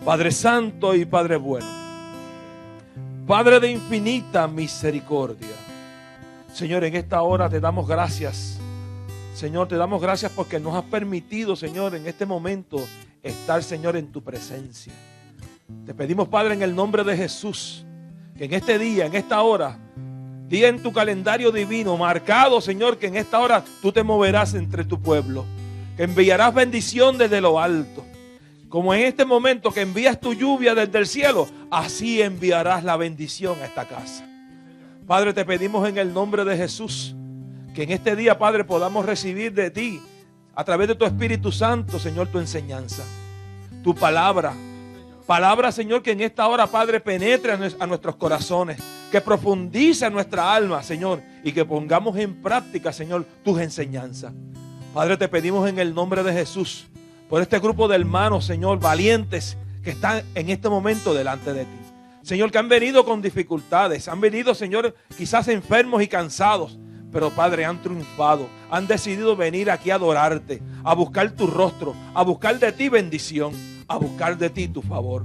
Padre santo y Padre bueno, Padre de infinita misericordia, Señor, en esta hora te damos gracias. Señor, te damos gracias porque nos has permitido, Señor, en este momento estar, Señor, en tu presencia. Te pedimos, Padre, en el nombre de Jesús, que en este día, en esta hora, día en tu calendario divino, marcado, Señor, que en esta hora tú te moverás entre tu pueblo, que enviarás bendición desde lo alto. Como en este momento que envías tu lluvia desde el cielo, así enviarás la bendición a esta casa. Padre, te pedimos en el nombre de Jesús, que en este día, Padre, podamos recibir de ti, a través de tu Espíritu Santo, Señor, tu enseñanza, tu palabra. Palabra, Señor, que en esta hora, Padre, penetre a nuestros corazones, que profundice nuestra alma, Señor, y que pongamos en práctica, Señor, tus enseñanzas. Padre, te pedimos en el nombre de Jesús, por este grupo de hermanos, Señor, valientes, que están en este momento delante de ti. Señor, que han venido con dificultades, han venido, Señor, quizás enfermos y cansados, pero Padre, han triunfado, han decidido venir aquí a adorarte, a buscar tu rostro, a buscar de ti bendición, a buscar de ti tu favor.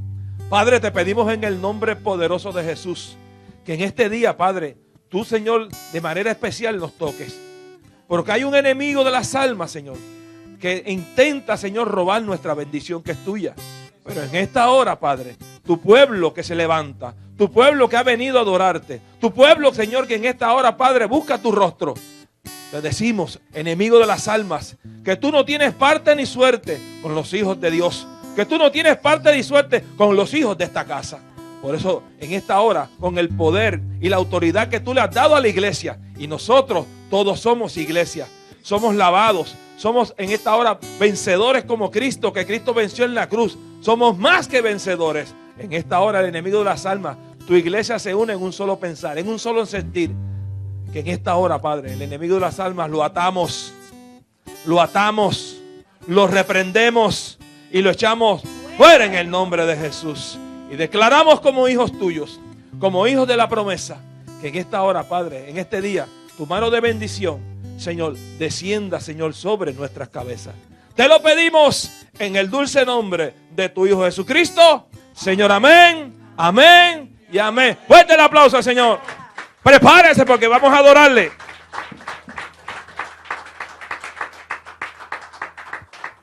Padre, te pedimos en el nombre poderoso de Jesús, que en este día, Padre, tú, Señor, de manera especial nos toques. Porque hay un enemigo de las almas, Señor, que intenta, Señor, robar nuestra bendición que es tuya. Pero en esta hora, Padre, tu pueblo que se levanta, tu pueblo que ha venido a adorarte, tu pueblo, Señor, que en esta hora, Padre, busca tu rostro. Te decimos, enemigo de las almas, que tú no tienes parte ni suerte con los hijos de Dios, que tú no tienes parte ni suerte con los hijos de esta casa. Por eso, en esta hora, con el poder y la autoridad que tú le has dado a la iglesia, y nosotros todos somos iglesia, somos lavados, somos en esta hora vencedores como Cristo, que Cristo venció en la cruz. Somos más que vencedores. En esta hora, el enemigo de las almas, tu iglesia se une en un solo pensar, en un solo sentir. Que en esta hora, Padre, el enemigo de las almas lo atamos, lo reprendemos y lo echamos fuera en el nombre de Jesús. Y declaramos como hijos tuyos, como hijos de la promesa, que en esta hora, Padre, en este día, tu mano de bendición, Señor, descienda, Señor, sobre nuestras cabezas. Te lo pedimos en el dulce nombre de tu Hijo Jesucristo. Señor, amén, amén y amén. Fuerte el aplauso al Señor. Prepárese porque vamos a adorarle.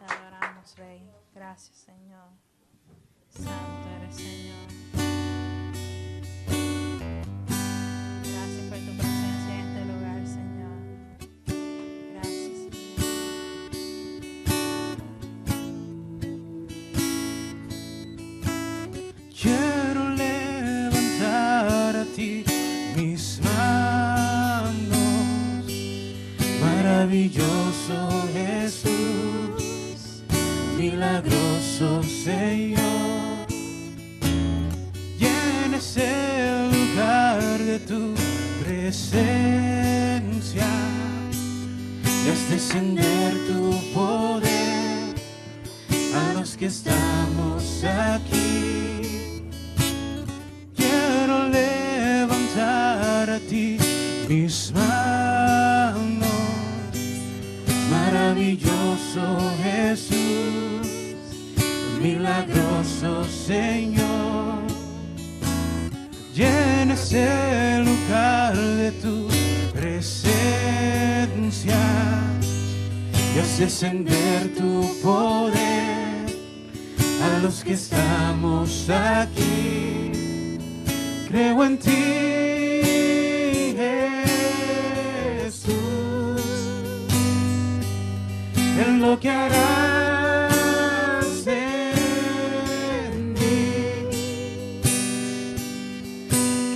Te adoramos, Rey. Gracias, Señor. Santo eres, Señor. Gracias por tu presencia en este lugar, Señor. Gracias, Señor. Quiero levantar a ti mis manos, maravilloso Jesús, milagroso Señor. Llenes el lugar de tu presencia y haz descender tu poder a los que estamos aquí. Quiero levantar a ti mis manos, maravilloso Jesús, milagroso Señor. Llenes el lugar de tu presencia y haz descender tu poder a los que estamos aquí. Creo en ti, Jesús, en lo que harás en mí.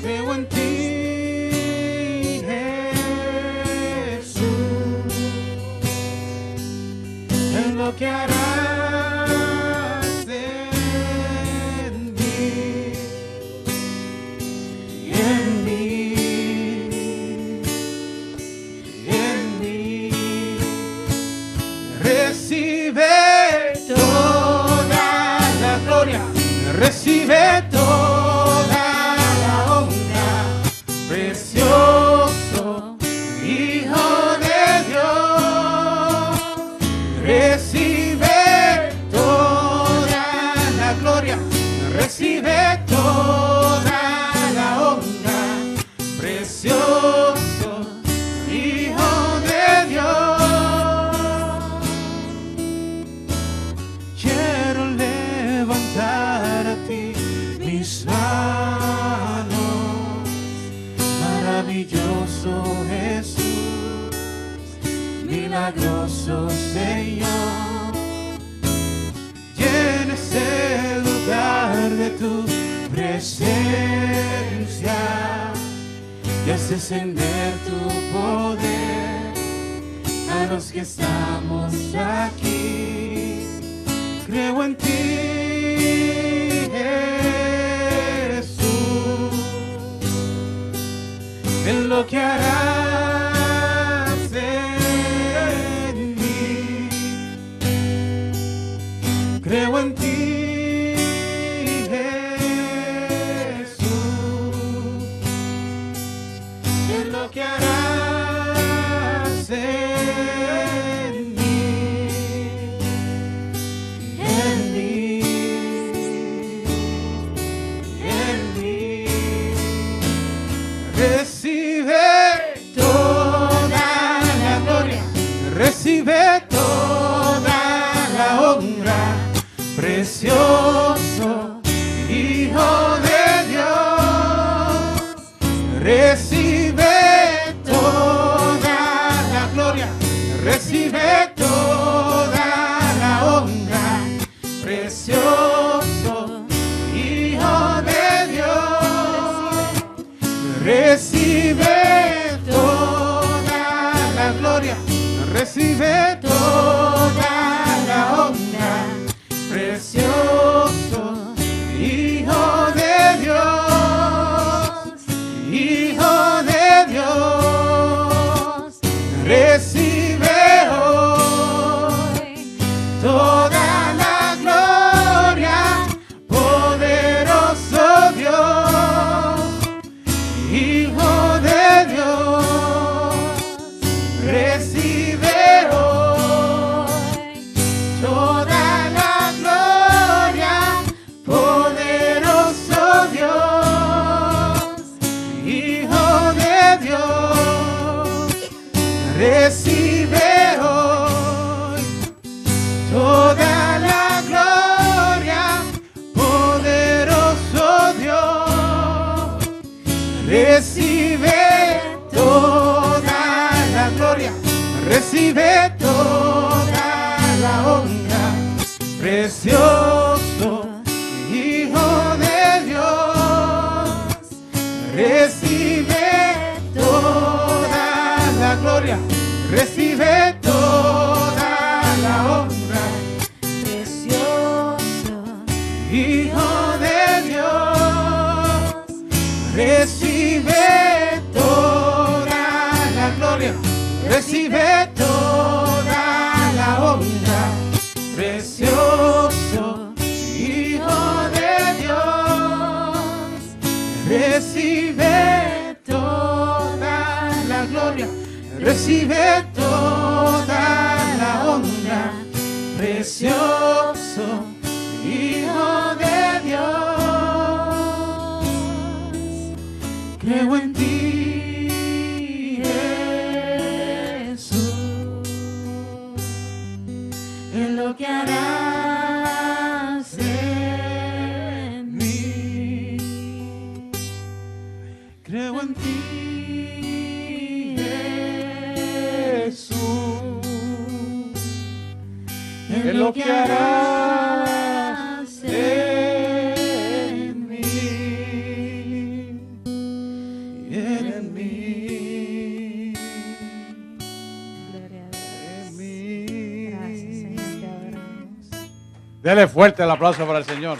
Creo en ti, Jesús, en lo que harás en mí y en mí, en mí. Recibe toda la gloria, recibe toda la honra, precioso Hijo de Dios. Recibe presencia y haces descender tu poder a los que estamos aquí. Creo en ti, Jesús, en lo que harás en mí. Creo en ti, que harás en mí, en mí, en mí. Recibe toda la gloria, recibe toda la honra, precioso Hijo de Dios. Recibe recibe toda la honra, precioso Hijo de Dios. Recibe toda la gloria, recibe toda la honra, precioso Hijo de Dios, Hijo de Dios. Recibe toda la gloria, poderoso Dios, Hijo de Dios. Recibe hoy toda la gloria, poderoso Dios, Hijo de Dios. Recibe hoy toda la gloria, poderoso Dios. Recibe toda la gloria, recibe toda la honra, precioso Hijo de Dios. Recibe toda la gloria, recibe toda la honra, precioso Hijo de Dios. Recibe toda la gloria, recibe toda la honra, precioso Hijo de Dios. Recibe toda la gloria, recibe toda la honra, precioso Hijo de Dios. Creo en ti, Jesús, en lo que harás en mí. Creo en ti, en lo que harás en mí, en mí. Gloria a Dios. En mí. Gracias, Señor, te adoramos. Dele fuerte el aplauso para el Señor.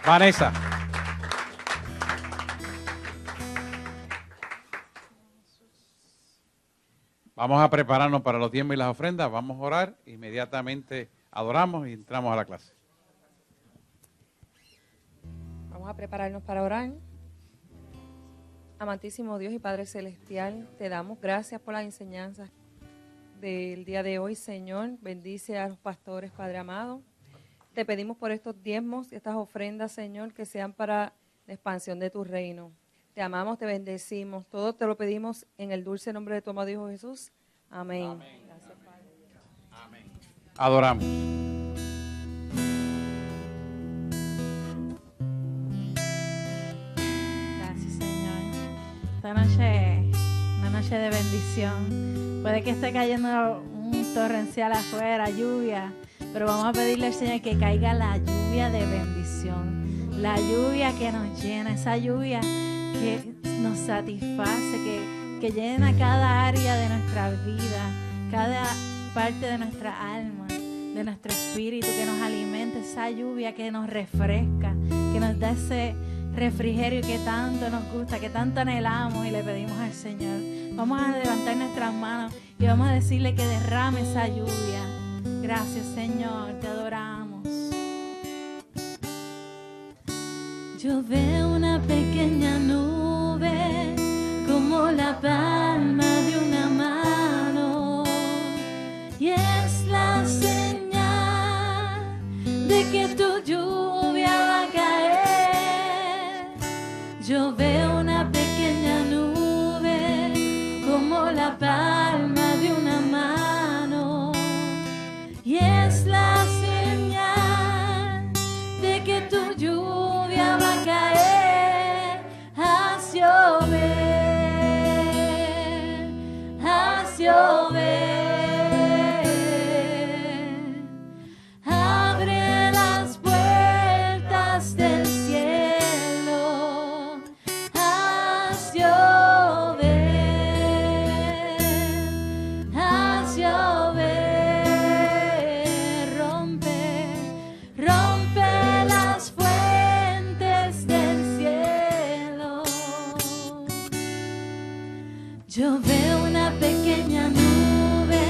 Vanessa. Vamos a prepararnos para los diezmos y las ofrendas. Vamos a orar. Inmediatamente adoramos y entramos a la clase. Vamos a prepararnos para orar. Amantísimo Dios y Padre Celestial, te damos gracias por las enseñanzas del día de hoy, Señor. Bendice a los pastores, Padre amado. Te pedimos por estos diezmos y estas ofrendas, Señor, que sean para la expansión de tu reino. Te amamos, te bendecimos. Todo te lo pedimos en el dulce nombre de tu amado Hijo Jesús. Amén. Amén. Gracias, Padre. Amén. Adoramos. Gracias, Señor. Esta noche, una noche de bendición. Puede que esté cayendo un torrencial afuera, lluvia, pero vamos a pedirle al Señor que caiga la lluvia lluvia de bendición, la lluvia que nos llena, esa lluvia que nos satisface, que llena cada área de nuestra vida, cada parte de nuestra alma, de nuestro espíritu, que nos alimenta, esa lluvia que nos refresca, que nos da ese refrigerio que tanto nos gusta, que tanto anhelamos y le pedimos al Señor. Vamos a levantar nuestras manos y vamos a decirle que derrame esa lluvia. Gracias, Señor, te adoramos. Yo veo una pequeña nube como la palma de una mano, y es la señal de que tu lluvia va a caer. Yo veo una pequeña nube como la palma de una mano, y es la señal de que tu lluvia va a caer. Haz llover, haz llover. Abre las puertas del cielo. Haz llover, haz llover. Rompe, rompe las fuentes del cielo. Yo veo una pequeña nube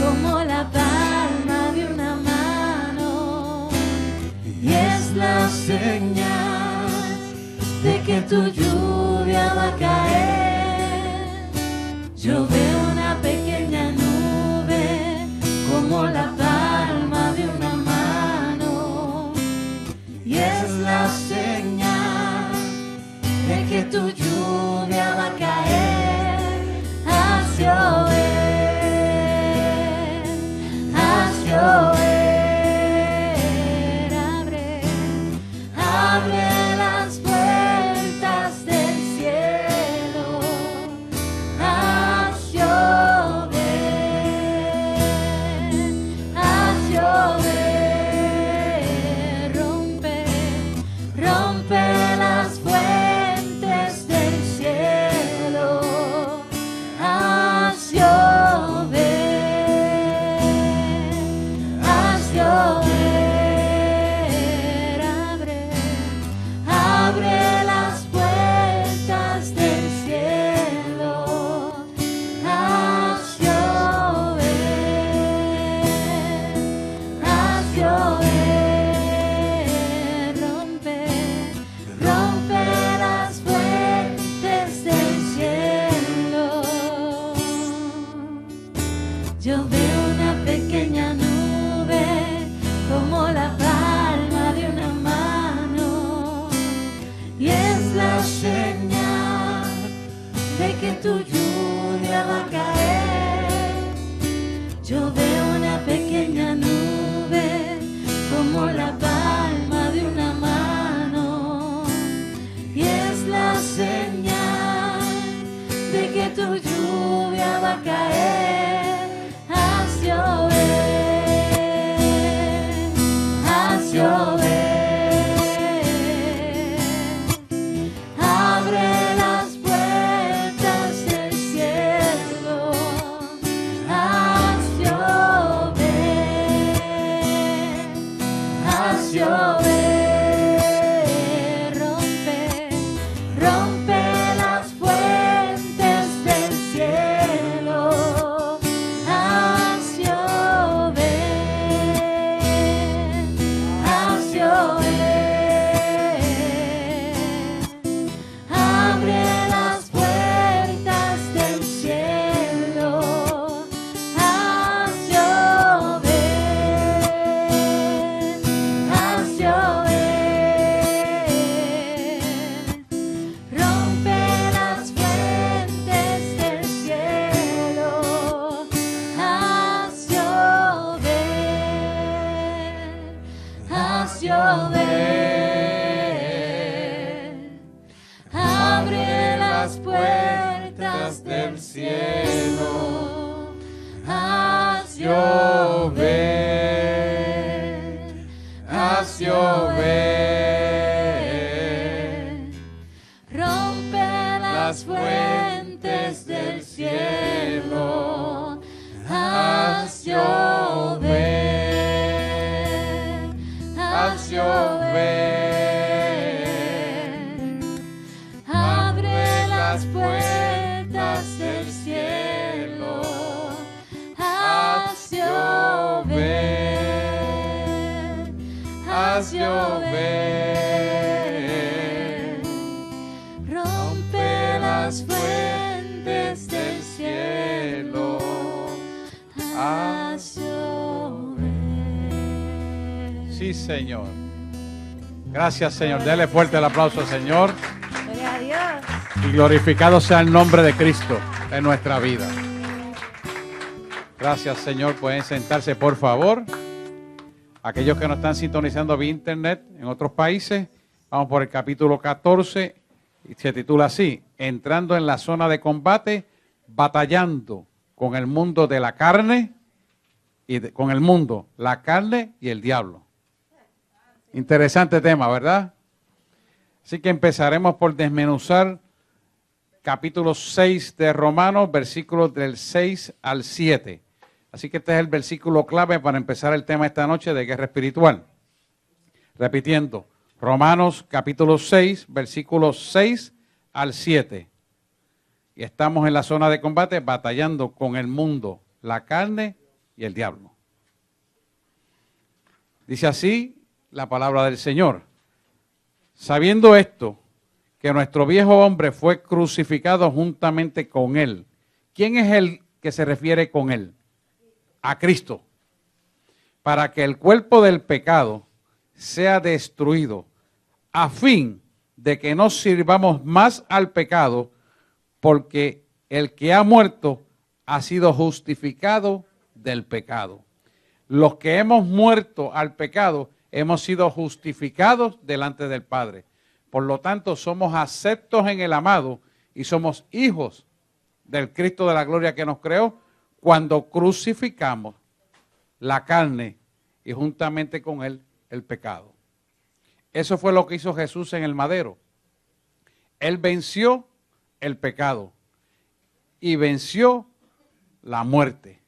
como la palma de una mano, y es la señal de que tu lluvia va a caer. Yo veo una pequeña nube como la palma de una mano, y es la señal de que tu lluvia va a caer. Haz llover, haz llover. Abre, abre las puertas del cielo. Haz llover, haz llover. Rompe, rompe las fuentes del cielo. Haz llover, haz llover. Abre, abre las puertas del cielo. Haz llover, haz llover. Rompe, rompe las fuentes del cielo. Yo veo una pequeña nube como la palma de una mano, y es la señal de que tu lluvia va a caer. Yo veo una pequeña nube como la palma de una mano, y es la señal de que tu lluvia va a caer. Haz llover, haz llover. Abre las puertas del cielo. Haz llover, haz llover. Rompe, rompe las fuentes del cielo. Haz llover, haz llover. Abre las puertas del cielo. Haz llover, haz llover. Rompe las fuentes del cielo. Haz llover, haz llover. Abre las puertas del cielo. Haz llover, haz llover. llover. Rompe las fuentes del cielo. haz llover. Sí, Señor. Gracias, Señor. Dele fuerte el aplauso, Señor. Gloria a Dios. Y glorificado sea el nombre de Cristo en nuestra vida. Gracias, Señor. Pueden sentarse, por favor. Aquellos que nos están sintonizando vía internet en otros países, vamos por el capítulo 14 y se titula así: entrando en la zona de combate, batallando con el mundo de la carne y con el mundo, la carne y el diablo. Interesante tema, ¿verdad? Así que empezaremos por desmenuzar capítulo 6 de Romanos, versículos del 6 al 7. Así que este es el versículo clave para empezar el tema esta noche de guerra espiritual. Repitiendo, Romanos capítulo 6, versículos 6 al 7. Y estamos en la zona de combate batallando con el mundo, la carne y el diablo. Dice así la palabra del Señor. Sabiendo esto, que nuestro viejo hombre fue crucificado juntamente con él. ¿Quién es el que se refiere con él? A Cristo. Para que el cuerpo del pecado sea destruido, a fin de que no sirvamos más al pecado, porque el que ha muerto ha sido justificado del pecado. Los que hemos muerto al pecado hemos sido justificados delante del Padre. Por lo tanto, somos aceptos en el amado y somos hijos del Cristo de la gloria que nos creó cuando crucificamos la carne y juntamente con él el pecado. Eso fue lo que hizo Jesús en el madero. Él venció el pecado y venció la muerte.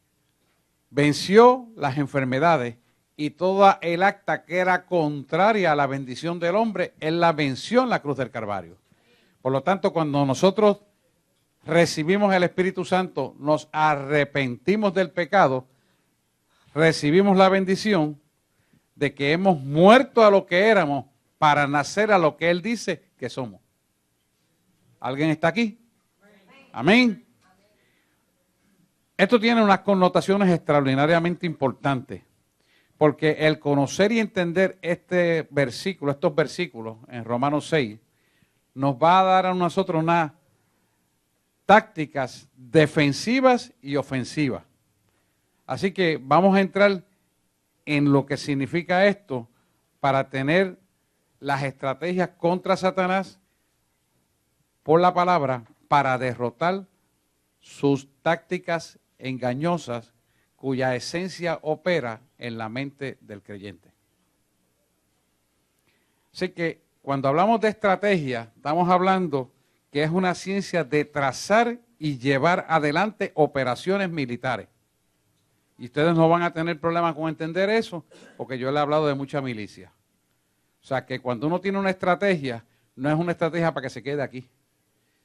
Venció las enfermedades y toda el acta que era contraria a la bendición del hombre, él la venció en la cruz del Calvario. Por lo tanto, cuando nosotros recibimos el Espíritu Santo, nos arrepentimos del pecado, recibimos la bendición de que hemos muerto a lo que éramos para nacer a lo que Él dice que somos. ¿Alguien está aquí? Amén. Esto tiene unas connotaciones extraordinariamente importantes, porque el conocer y entender estos versículos en Romanos 6, nos va a dar a nosotros unas tácticas defensivas y ofensivas. Así que vamos a entrar en lo que significa esto para tener las estrategias contra Satanás por la palabra para derrotar sus tácticas engañosas cuya esencia opera en la mente del creyente. Así que cuando hablamos de estrategia, estamos hablando que es una ciencia de trazar y llevar adelante operaciones militares. Y ustedes no van a tener problemas con entender eso, porque yo le he hablado de mucha milicia. O sea, que cuando uno tiene una estrategia, no es una estrategia para que se quede aquí,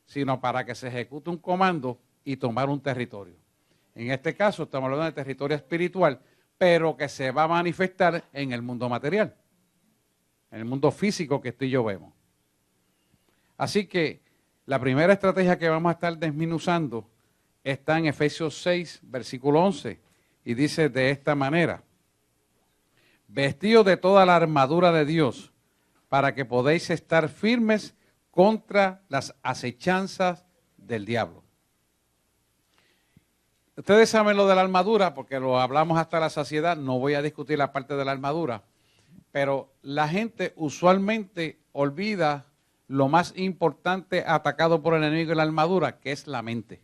sino para que se ejecute un comando y tomar un territorio. En este caso, estamos hablando de territorio espiritual, pero que se va a manifestar en el mundo material, en el mundo físico que tú y yo vemos. Así que la primera estrategia que vamos a estar desmenuzando está en Efesios 6, versículo 11, y dice de esta manera: vestidos de toda la armadura de Dios, para que podáis estar firmes contra las acechanzas del diablo. Ustedes saben lo de la armadura, porque lo hablamos hasta la saciedad, no voy a discutir la parte de la armadura, pero la gente usualmente olvida lo más importante atacado por el enemigo en la armadura, que es la mente.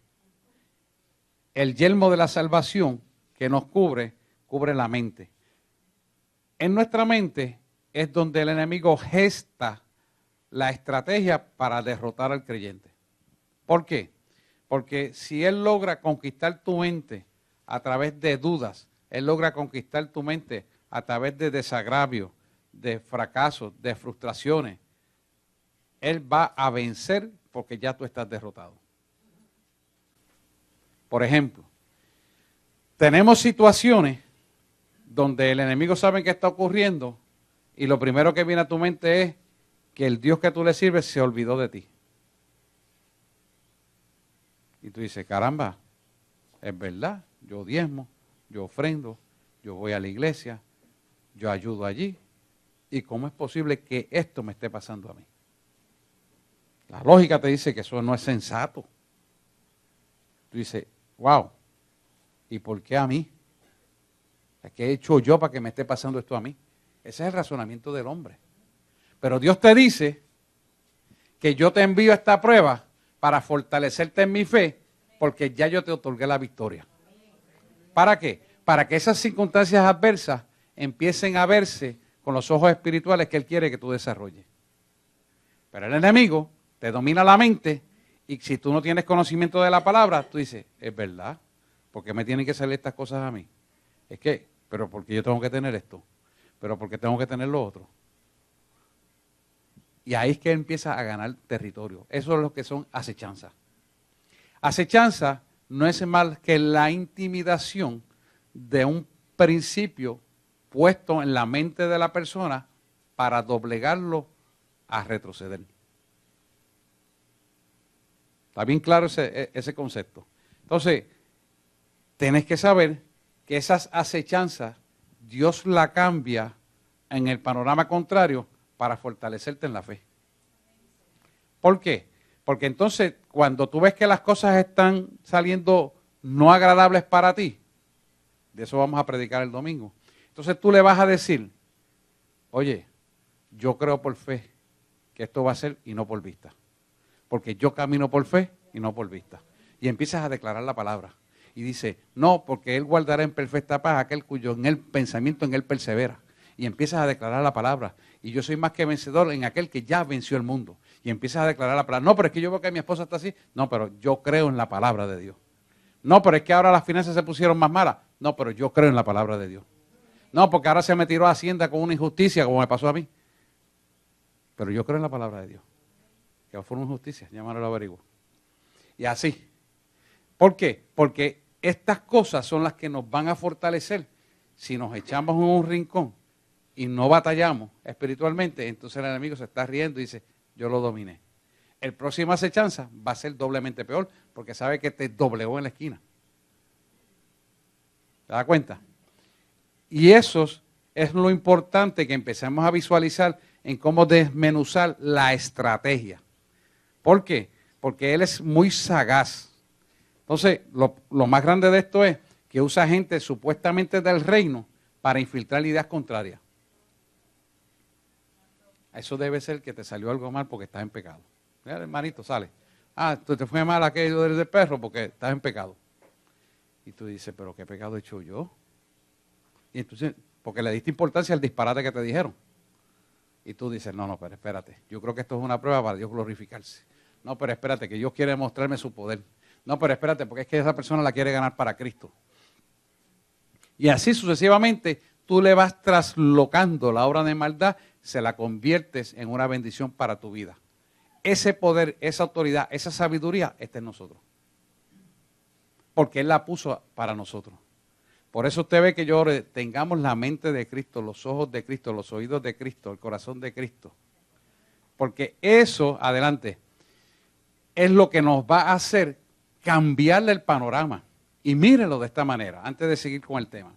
El yelmo de la salvación que nos cubre la mente. En nuestra mente es donde el enemigo gesta la estrategia para derrotar al creyente. ¿Por qué? Porque si él logra conquistar tu mente a través de dudas, él logra conquistar tu mente a través de desagravios, de fracasos, de frustraciones, él va a vencer porque ya tú estás derrotado. Por ejemplo, tenemos situaciones donde el enemigo sabe qué está ocurriendo y lo primero que viene a tu mente es que el Dios que tú le sirves se olvidó de ti. Y tú dices, caramba, es verdad, yo diezmo, yo ofrendo, yo voy a la iglesia, yo ayudo allí. ¿Y cómo es posible que esto me esté pasando a mí? La lógica te dice que eso no es sensato. Tú dices, wow, ¿y por qué a mí? ¿Qué he hecho yo para que me esté pasando esto a mí? Ese es el razonamiento del hombre. Pero Dios te dice que yo te envío esta prueba para fortalecerte en mi fe, porque ya yo te otorgué la victoria. ¿Para qué? Para que esas circunstancias adversas empiecen a verse con los ojos espirituales que Él quiere que tú desarrolles. Pero el enemigo te domina la mente y si tú no tienes conocimiento de la palabra, tú dices, es verdad, ¿por qué me tienen que salir estas cosas a mí? Es que, pero ¿por qué yo tengo que tener esto? ¿Pero por qué tengo que tener lo otro? Y ahí es que empieza a ganar territorio. Eso es lo que son acechanzas. Acechanza no es más que la intimidación de un principio puesto en la mente de la persona para doblegarlo a retroceder. ¿Está bien claro ese concepto? Entonces, tenés que saber que esas acechanzas Dios la cambia en el panorama contrario para fortalecerte en la fe. ¿Por qué? Porque entonces cuando tú ves que las cosas están saliendo no agradables para ti, de eso vamos a predicar el domingo, entonces tú le vas a decir, oye, yo creo por fe que esto va a ser y no por vista. Porque yo camino por fe y no por vista. Y empiezas a declarar la palabra. Y dice, no, porque Él guardará en perfecta paz aquel cuyo en el pensamiento en Él persevera. Y empiezas a declarar la palabra. Y yo soy más que vencedor en aquel que ya venció el mundo. Y empiezas a declarar la palabra. No, pero es que yo veo que mi esposa está así. No, pero yo creo en la palabra de Dios. No, pero es que ahora las finanzas se pusieron más malas. No, pero yo creo en la palabra de Dios. No, porque ahora se me tiró a Hacienda con una injusticia como me pasó a mí. Pero yo creo en la palabra de Dios. Que fue una injusticia, ya me lo averiguo. Y así. ¿Por qué? Porque estas cosas son las que nos van a fortalecer. Si nos echamos en un rincón y no batallamos espiritualmente, entonces el enemigo se está riendo y dice, yo lo dominé. El próximo acechanza va a ser doblemente peor porque sabe que te doblegó en la esquina. ¿Te das cuenta? Y eso es lo importante que empecemos a visualizar en cómo desmenuzar la estrategia. ¿Por qué? Porque él es muy sagaz. Entonces, lo más grande de esto es que usa gente supuestamente del reino para infiltrar ideas contrarias. Eso debe ser que te salió algo mal porque estás en pecado. Mira, hermanito, sale. Ah, tú te fue mal aquello del perro porque estás en pecado. Y tú dices, ¿pero qué pecado he hecho yo? Y entonces, porque le diste importancia al disparate que te dijeron. Y tú dices, no, pero espérate, yo creo que esto es una prueba para Dios glorificarse. No, pero espérate, que Dios quiere mostrarme su poder. No, pero espérate, porque es que esa persona la quiere ganar para Cristo. Y así sucesivamente, tú le vas traslocando la obra de maldad, se la conviertes en una bendición para tu vida. Ese poder, esa autoridad, esa sabiduría está en nosotros. Porque Él la puso para nosotros. Por eso usted ve que yo tengamos la mente de Cristo, los ojos de Cristo, los oídos de Cristo, el corazón de Cristo. Porque eso, adelante, es lo que nos va a hacer cambiarle el panorama. Y mírenlo de esta manera, antes de seguir con el tema.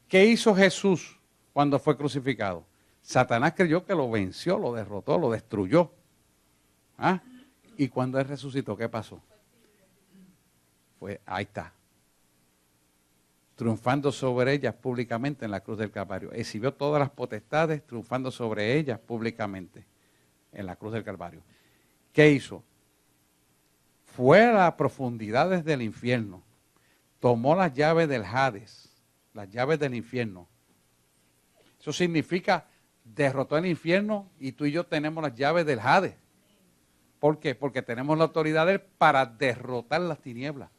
¿Qué hizo Jesús cuando fue crucificado? Satanás creyó que lo venció, lo derrotó, lo destruyó. ¿Ah? Y cuando Él resucitó, ¿qué pasó? Ahí está. Triunfando sobre ellas públicamente en la cruz del Calvario. Exhibió todas las potestades, triunfando sobre ellas públicamente en la cruz del Calvario. ¿Qué hizo? Fue a las profundidades del infierno, tomó las llaves del Hades, las llaves del infierno. Eso significa derrotó el infierno y tú y yo tenemos las llaves del Hades. ¿Por qué? Porque tenemos la autoridad de Él para derrotar las tinieblas.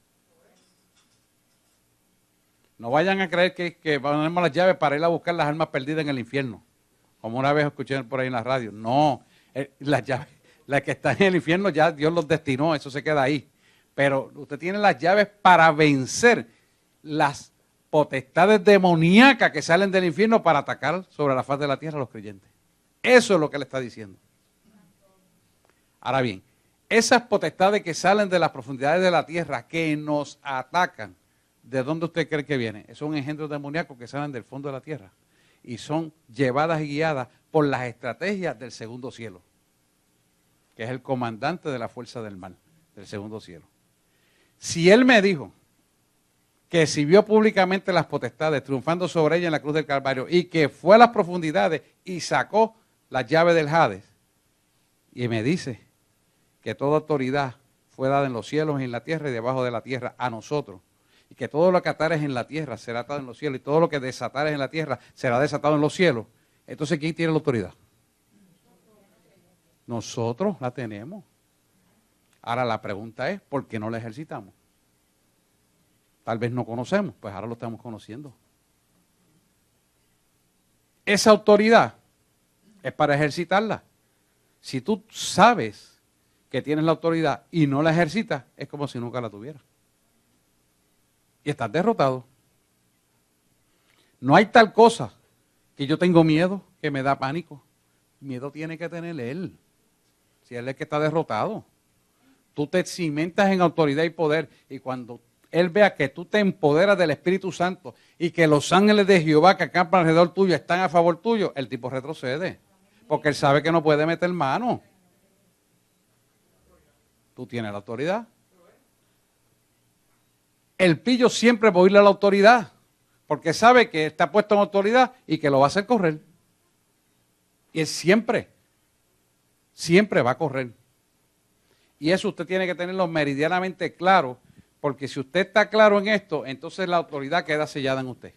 No vayan a creer que tenemos las llaves para ir a buscar las almas perdidas en el infierno. Como una vez escuché por ahí en la radio. No, las llaves, las que están en el infierno ya Dios los destinó, eso se queda ahí. Pero usted tiene las llaves para vencer las potestades demoníacas que salen del infierno para atacar sobre la faz de la tierra a los creyentes. Eso es lo que él está diciendo. Ahora bien, esas potestades que salen de las profundidades de la tierra, que nos atacan, ¿de dónde usted cree que vienen? Son engendros demoníacos que salen del fondo de la tierra y son llevadas y guiadas por las estrategias del segundo cielo, que es el comandante de la fuerza del mal, del segundo cielo. Si él me dijo que exhibió públicamente las potestades, triunfando sobre ella en la cruz del Calvario, y que fue a las profundidades y sacó las llaves del Hades, y me dice que toda autoridad fue dada en los cielos y en la tierra y debajo de la tierra a nosotros, y que todo lo que atares en la tierra será atado en los cielos, y todo lo que desatares en la tierra será desatado en los cielos. Entonces, ¿quién tiene la autoridad? Nosotros la tenemos. Ahora la pregunta es, ¿por qué no la ejercitamos? Tal vez no conocemos, pues ahora lo estamos conociendo. Esa autoridad es para ejercitarla. Si tú sabes que tienes la autoridad y no la ejercitas, es como si nunca la tuvieras. Y estás derrotado. No hay tal cosa que yo tengo miedo, que me da pánico. Miedo tiene que tener él, si él es el que está derrotado. Tú te cimentas en autoridad y poder, y cuando él vea que tú te empoderas del Espíritu Santo y que los ángeles de Jehová que acampan alrededor tuyo están a favor tuyo, el tipo retrocede, porque él sabe que no puede meter mano. Tú tienes la autoridad. El pillo siempre va a oírle a la autoridad, porque sabe que está puesto en autoridad y que lo va a hacer correr. Y él siempre va a correr. Y eso usted tiene que tenerlo meridianamente claro, porque si usted está claro en esto, entonces la autoridad queda sellada en usted.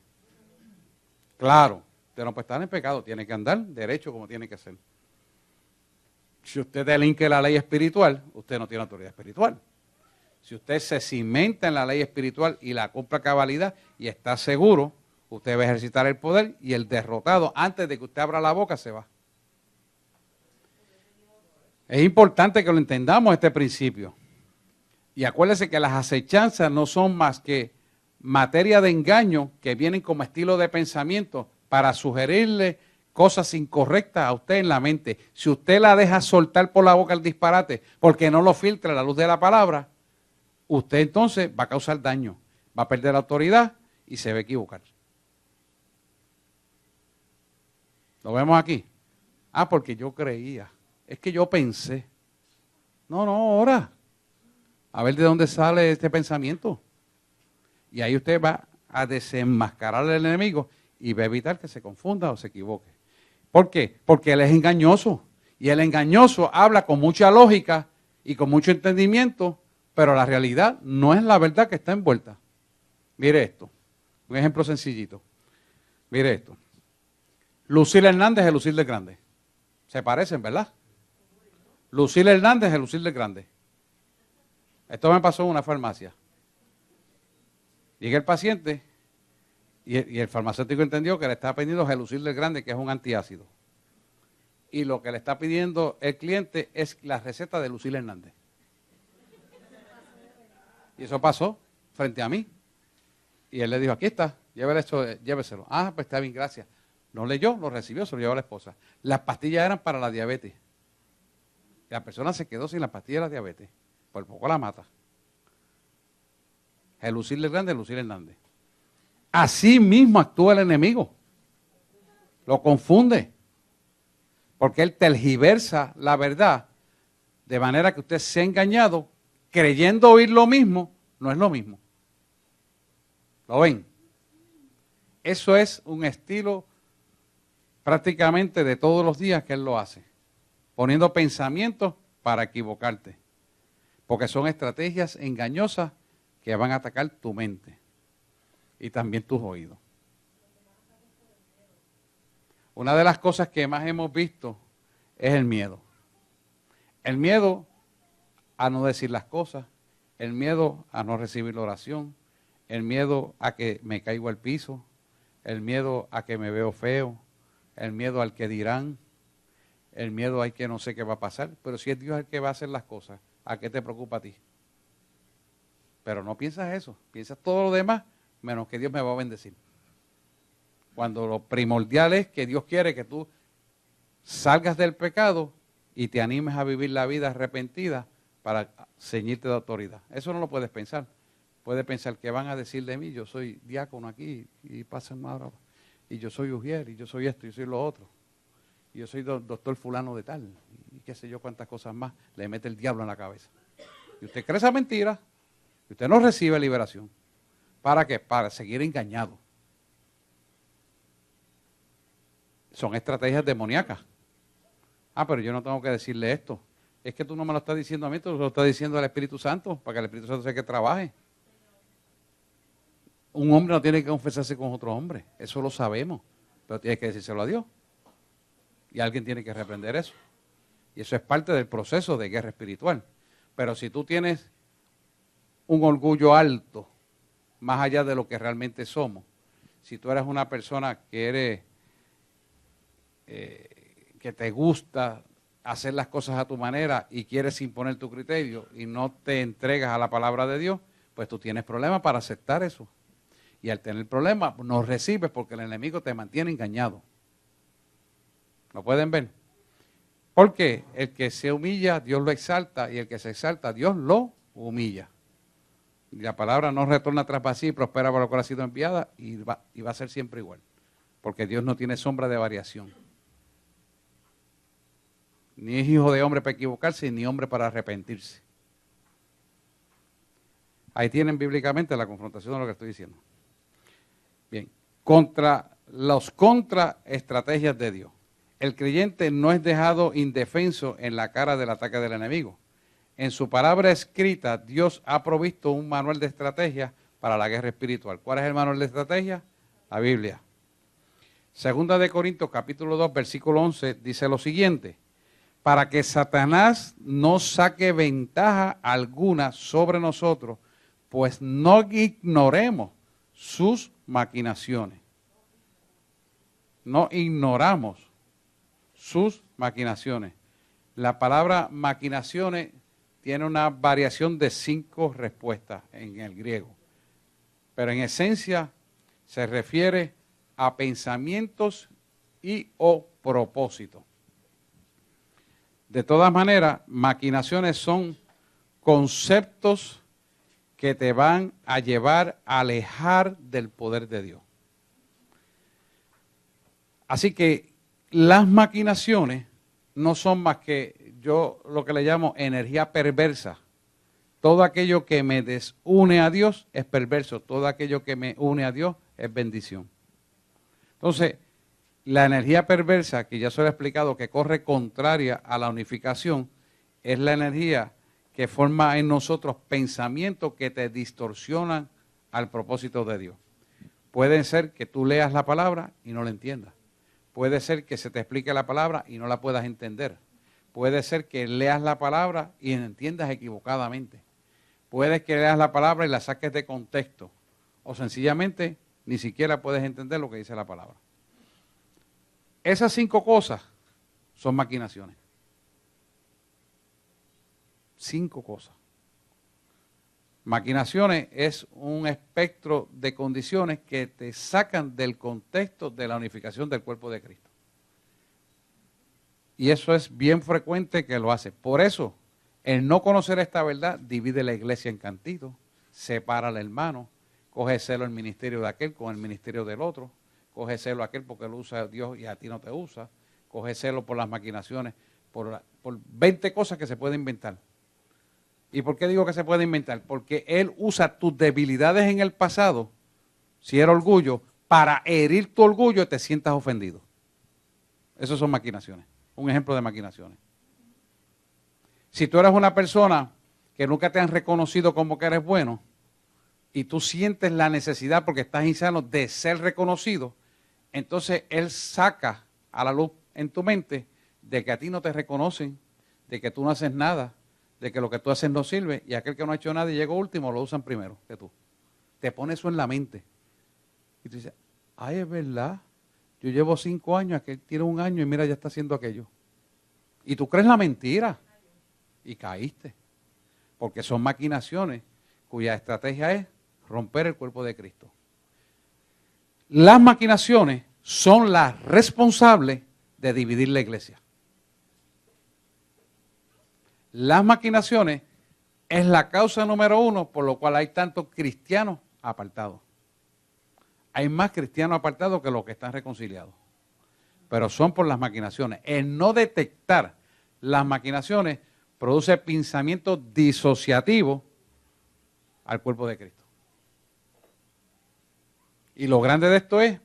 Claro, usted no puede estar en pecado, tiene que andar derecho como tiene que ser. Si usted delinque la ley espiritual, usted no tiene autoridad espiritual. Si usted se cimenta en la ley espiritual y la cumple a cabalidad y está seguro, usted va a ejercitar el poder y el derrotado, antes de que usted abra la boca, se va. Es importante que lo entendamos este principio. Y acuérdese que las acechanzas no son más que materia de engaño que vienen como estilo de pensamiento para sugerirle cosas incorrectas a usted en la mente. Si usted la deja soltar por la boca el disparate porque no lo filtra a la luz de la palabra, usted entonces va a causar daño, va a perder la autoridad y se va a equivocar. ¿Lo vemos aquí? Ah, porque yo creía. Es que yo pensé. No, ahora. A ver de dónde sale este pensamiento. Y ahí usted va a desenmascarar al enemigo y va a evitar que se confunda o se equivoque. ¿Por qué? Porque él es engañoso. Y el engañoso habla con mucha lógica y con mucho entendimiento, pero la realidad no es la verdad que está envuelta. Mire esto. Un ejemplo sencillito. Mire esto. Lucila Hernández es Lucila Grande. Se parecen, ¿verdad? Lucila Hernández es Lucila Grande. Esto me pasó en una farmacia. Llega el paciente y el farmacéutico entendió que le estaba pidiendo Gelusil del Grande, que es un antiácido. Y lo que le está pidiendo el cliente es la receta de Lucila Hernández. Y eso pasó frente a mí. Y él le dijo, aquí está, lléveselo. Ah, pues está bien, gracias. No leyó, lo recibió, se lo llevó a la esposa. Las pastillas eran para la diabetes. Y la persona se quedó sin la pastilla de la diabetes. Por poco la mata. Gelusil del Grande, Lucila Hernández. Así mismo actúa el enemigo. Lo confunde. Porque él tergiversa la verdad de manera que usted se ha engañado creyendo oír lo mismo, no es lo mismo. ¿Lo ven? Eso es un estilo prácticamente de todos los días que él lo hace. Poniendo pensamientos para equivocarte. Porque son estrategias engañosas que van a atacar tu mente y también tus oídos. Una de las cosas que más hemos visto es el miedo. El miedo a no decir las cosas, el miedo a no recibir la oración, el miedo a que me caigo al piso, el miedo a que me veo feo, el miedo al que dirán, el miedo al que no sé qué va a pasar. Pero si es Dios el que va a hacer las cosas, ¿a qué te preocupa a ti? Pero no piensas eso, piensas todo lo demás menos que Dios me va a bendecir. Cuando lo primordial es que Dios quiere que tú salgas del pecado y te animes a vivir la vida arrepentida para ceñirte de autoridad. Eso no lo puedes pensar. Puedes pensar que van a decir de mí, yo soy diácono aquí y pasan más ahora, y yo soy ujier, y yo soy esto, y yo soy lo otro, y yo soy doctor fulano de tal, y qué sé yo cuántas cosas más le mete el diablo en la cabeza. Y usted cree esa mentira, y usted no recibe liberación. ¿Para qué? Para seguir engañado. Son estrategias demoníacas. Ah, pero yo no tengo que decirle esto. Es que tú no me lo estás diciendo a mí, tú lo estás diciendo al Espíritu Santo, para que el Espíritu Santo sea que trabaje. Un hombre no tiene que confesarse con otro hombre, eso lo sabemos, pero tiene que decírselo a Dios. Y alguien tiene que reprender eso. Y eso es parte del proceso de guerra espiritual. Pero si tú tienes un orgullo alto, más allá de lo que realmente somos, si tú eres una persona que eres que te gusta hacer las cosas a tu manera y quieres imponer tu criterio y no te entregas a la palabra de Dios, pues tú tienes problemas para aceptar eso. Y al tener problemas, no recibes porque el enemigo te mantiene engañado. ¿Lo pueden ver? Porque el que se humilla, Dios lo exalta, y el que se exalta, Dios lo humilla. Y la palabra no retorna atrás vacía y prospera para lo cual ha sido enviada, y va a ser siempre igual. Porque Dios no tiene sombra de variación. Ni es hijo de hombre para equivocarse, ni hombre para arrepentirse. Ahí tienen bíblicamente la confrontación de lo que estoy diciendo. Bien, contra los contraestrategias de Dios. El creyente no es dejado indefenso en la cara del ataque del enemigo. En su palabra escrita, Dios ha provisto un manual de estrategia para la guerra espiritual. ¿Cuál es el manual de estrategia? La Biblia. Segunda de Corintios, capítulo 2, versículo 11, dice lo siguiente: para que Satanás no saque ventaja alguna sobre nosotros, pues no ignoremos sus maquinaciones. No ignoramos sus maquinaciones. La palabra maquinaciones tiene una variación de 5 respuestas en el griego, pero en esencia se refiere a pensamientos y o propósitos. De todas maneras, maquinaciones son conceptos que te van a llevar a alejar del poder de Dios. Así que las maquinaciones no son más que yo lo que le llamo energía perversa. Todo aquello que me desune a Dios es perverso, todo aquello que me une a Dios es bendición. Entonces, la energía perversa, que ya se lo he explicado, que corre contraria a la unificación, es la energía que forma en nosotros pensamientos que te distorsionan al propósito de Dios. Puede ser que tú leas la palabra y no la entiendas. Puede ser que se te explique la palabra y no la puedas entender. Puede ser que leas la palabra y la entiendas equivocadamente. Puede que leas la palabra y la saques de contexto. O sencillamente ni siquiera puedes entender lo que dice la palabra. Esas 5 cosas son maquinaciones. 5 cosas. Maquinaciones es un espectro de condiciones que te sacan del contexto de la unificación del cuerpo de Cristo. Y eso es bien frecuente que lo hace. Por eso, el no conocer esta verdad divide la iglesia en cantitos, separa al hermano, coge celo el ministerio de aquel con el ministerio del otro, coge celo a aquel porque lo usa Dios y a ti no te usa, coge celo por las maquinaciones, por 20 cosas que se pueden inventar. ¿Y por qué digo que se puede inventar? Porque él usa tus debilidades en el pasado, si era orgullo, para herir tu orgullo y te sientas ofendido. Esas son maquinaciones, un ejemplo de maquinaciones. Si tú eres una persona que nunca te han reconocido como que eres bueno y tú sientes la necesidad porque estás insano de ser reconocido, entonces él saca a la luz en tu mente de que a ti no te reconocen, de que tú no haces nada, de que lo que tú haces no sirve, y aquel que no ha hecho nada y llegó último lo usan primero que tú. Te pone eso en la mente. Y tú dices, ay, es verdad, yo llevo 5 años, aquel tiene 1 año y mira, ya está haciendo aquello. Y tú crees la mentira y caíste. Porque son maquinaciones cuya estrategia es romper el cuerpo de Cristo. Las maquinaciones son las responsables de dividir la iglesia. Las maquinaciones es la causa número uno por lo cual hay tantos cristianos apartados. Hay más cristianos apartados que los que están reconciliados. Pero son por las maquinaciones. El no detectar las maquinaciones produce pensamientos disociativos al cuerpo de Cristo. Y lo grande de esto es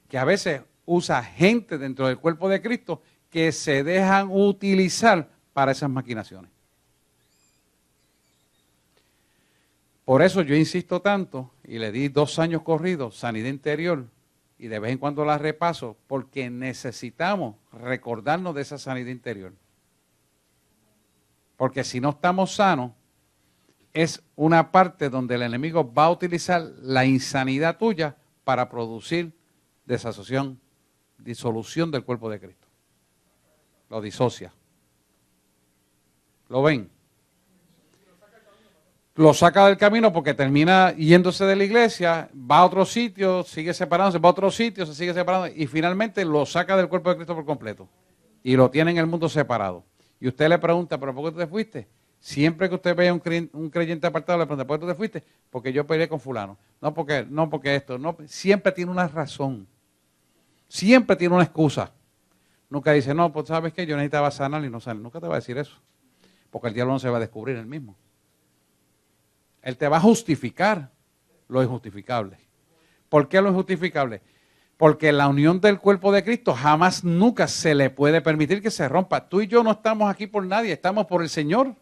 que a veces usa gente dentro del cuerpo de Cristo que se dejan utilizar para esas maquinaciones. Por eso yo insisto tanto y le di 2 años corridos, sanidad interior, y de vez en cuando la repaso, porque necesitamos recordarnos de esa sanidad interior. Porque si no estamos sanos, es una parte donde el enemigo va a utilizar la insanidad tuya para producir desasociación, disolución del cuerpo de Cristo. Lo disocia. ¿Lo ven? Lo saca del camino porque termina yéndose de la iglesia, va a otro sitio, sigue separándose, va a otro sitio, se sigue separando y finalmente lo saca del cuerpo de Cristo por completo y lo tiene en el mundo separado. Y usted le pregunta, ¿pero por qué tú te fuiste? Siempre que usted vea un creyente apartado, le pregunta, ¿por qué tú te fuiste? Porque yo peleé con fulano. No porque esto, no, siempre tiene una razón. Siempre tiene una excusa. Nunca dice, no, pues sabes qué, yo necesitaba sanar y no sanar. Nunca te va a decir eso. Porque el diablo no se va a descubrir él mismo. Él te va a justificar lo injustificable. ¿Por qué lo injustificable? Porque la unión del cuerpo de Cristo jamás, nunca se le puede permitir que se rompa. Tú y yo no estamos aquí por nadie, estamos por el Señor.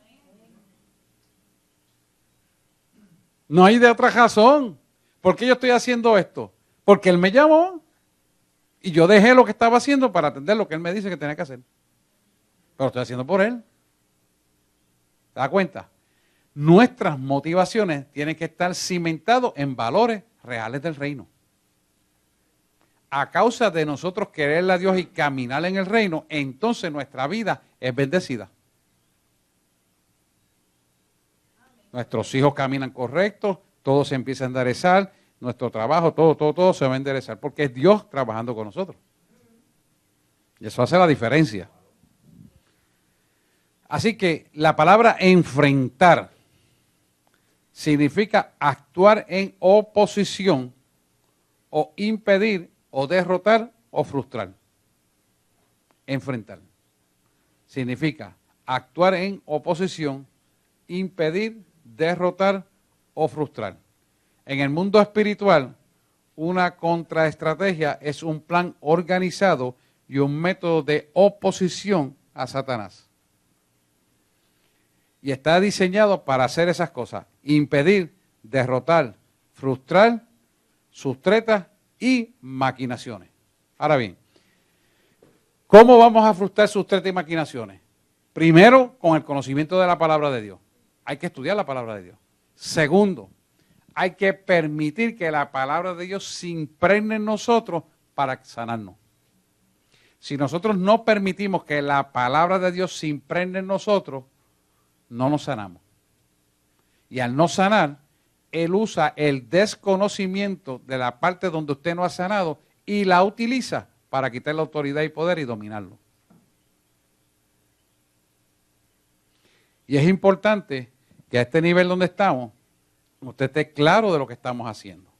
No hay de otra razón. ¿Por qué yo estoy haciendo esto? Porque Él me llamó y yo dejé lo que estaba haciendo para atender lo que Él me dice que tenía que hacer. Pero lo estoy haciendo por Él. ¿Te das cuenta? Nuestras motivaciones tienen que estar cimentadas en valores reales del reino. A causa de nosotros quererle a Dios y caminar en el reino, entonces nuestra vida es bendecida. Nuestros hijos caminan correctos, todo se empieza a enderezar, nuestro trabajo, todo se va a enderezar, porque es Dios trabajando con nosotros. Y eso hace la diferencia. Así que la palabra enfrentar significa actuar en oposición o impedir o derrotar o frustrar. Enfrentar. Significa actuar en oposición, impedir, derrotar o frustrar. En el mundo espiritual, una contraestrategia es un plan organizado y un método de oposición a Satanás. Y está diseñado para hacer esas cosas. Impedir, derrotar, frustrar, sustretas y maquinaciones. Ahora bien, ¿cómo vamos a frustrar sustretas y maquinaciones? Primero, con el conocimiento de la palabra de Dios. Hay que estudiar la palabra de Dios. Segundo, hay que permitir que la palabra de Dios se impregne en nosotros para sanarnos. Si nosotros no permitimos que la palabra de Dios se impregne en nosotros, no nos sanamos. Y al no sanar, Él usa el desconocimiento de la parte donde usted no ha sanado y la utiliza para quitar la autoridad y poder y dominarlo. Y es importante que a este nivel donde estamos, usted esté claro de lo que estamos haciendo.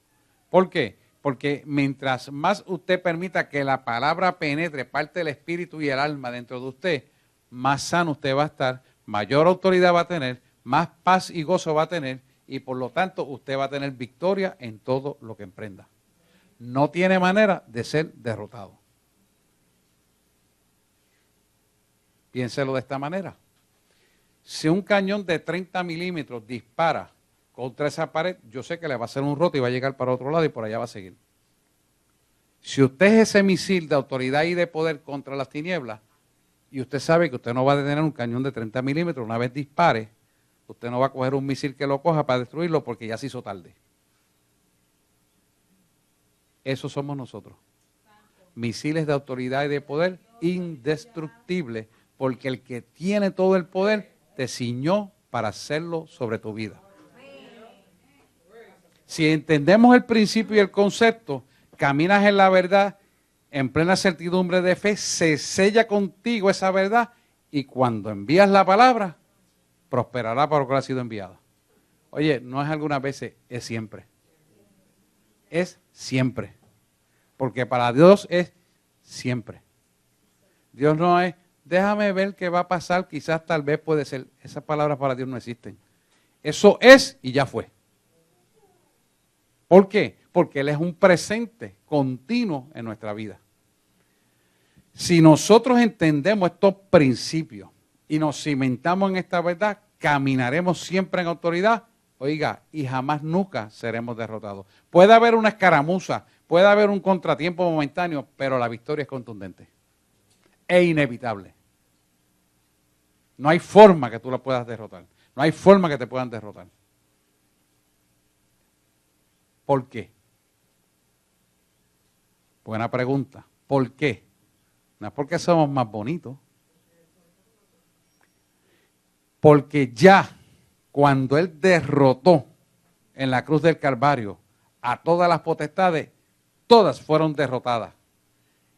¿Por qué? Porque mientras más usted permita que la palabra penetre parte del espíritu y el alma dentro de usted, más sano usted va a estar, mayor autoridad va a tener, más paz y gozo va a tener y por lo tanto usted va a tener victoria en todo lo que emprenda. No tiene manera de ser derrotado. Piénselo de esta manera. Si un cañón de 30 milímetros dispara contra esa pared, yo sé que le va a hacer un roto y va a llegar para otro lado y por allá va a seguir. Si usted es ese misil de autoridad y de poder contra las tinieblas, y usted sabe que usted no va a detener un cañón de 30 milímetros, una vez dispare, usted no va a coger un misil que lo coja para destruirlo porque ya se hizo tarde. Eso somos nosotros. Misiles de autoridad y de poder indestructibles, porque el que tiene todo el poder te ciñó para hacerlo sobre tu vida. Si entendemos el principio y el concepto, caminas en la verdad, en plena certidumbre de fe, se sella contigo esa verdad y cuando envías la palabra, prosperará para lo que ha sido enviada. Oye, no es algunas veces, es siempre. Es siempre. Porque para Dios es siempre. Dios no es, déjame ver qué va a pasar, quizás tal vez puede ser. Esas palabras para Dios no existen. Eso es y ya fue. ¿Por qué? Porque Él es un presente continuo en nuestra vida. Si nosotros entendemos estos principios y nos cimentamos en esta verdad, caminaremos siempre en autoridad, oiga, y jamás nunca seremos derrotados. Puede haber una escaramuza, puede haber un contratiempo momentáneo, pero la victoria es contundente. Es inevitable. No hay forma que tú la puedas derrotar. No hay forma que te puedan derrotar. ¿Por qué? Buena pregunta. ¿Por qué? No es porque somos más bonitos. Porque ya cuando Él derrotó en la cruz del Calvario a todas las potestades, todas fueron derrotadas.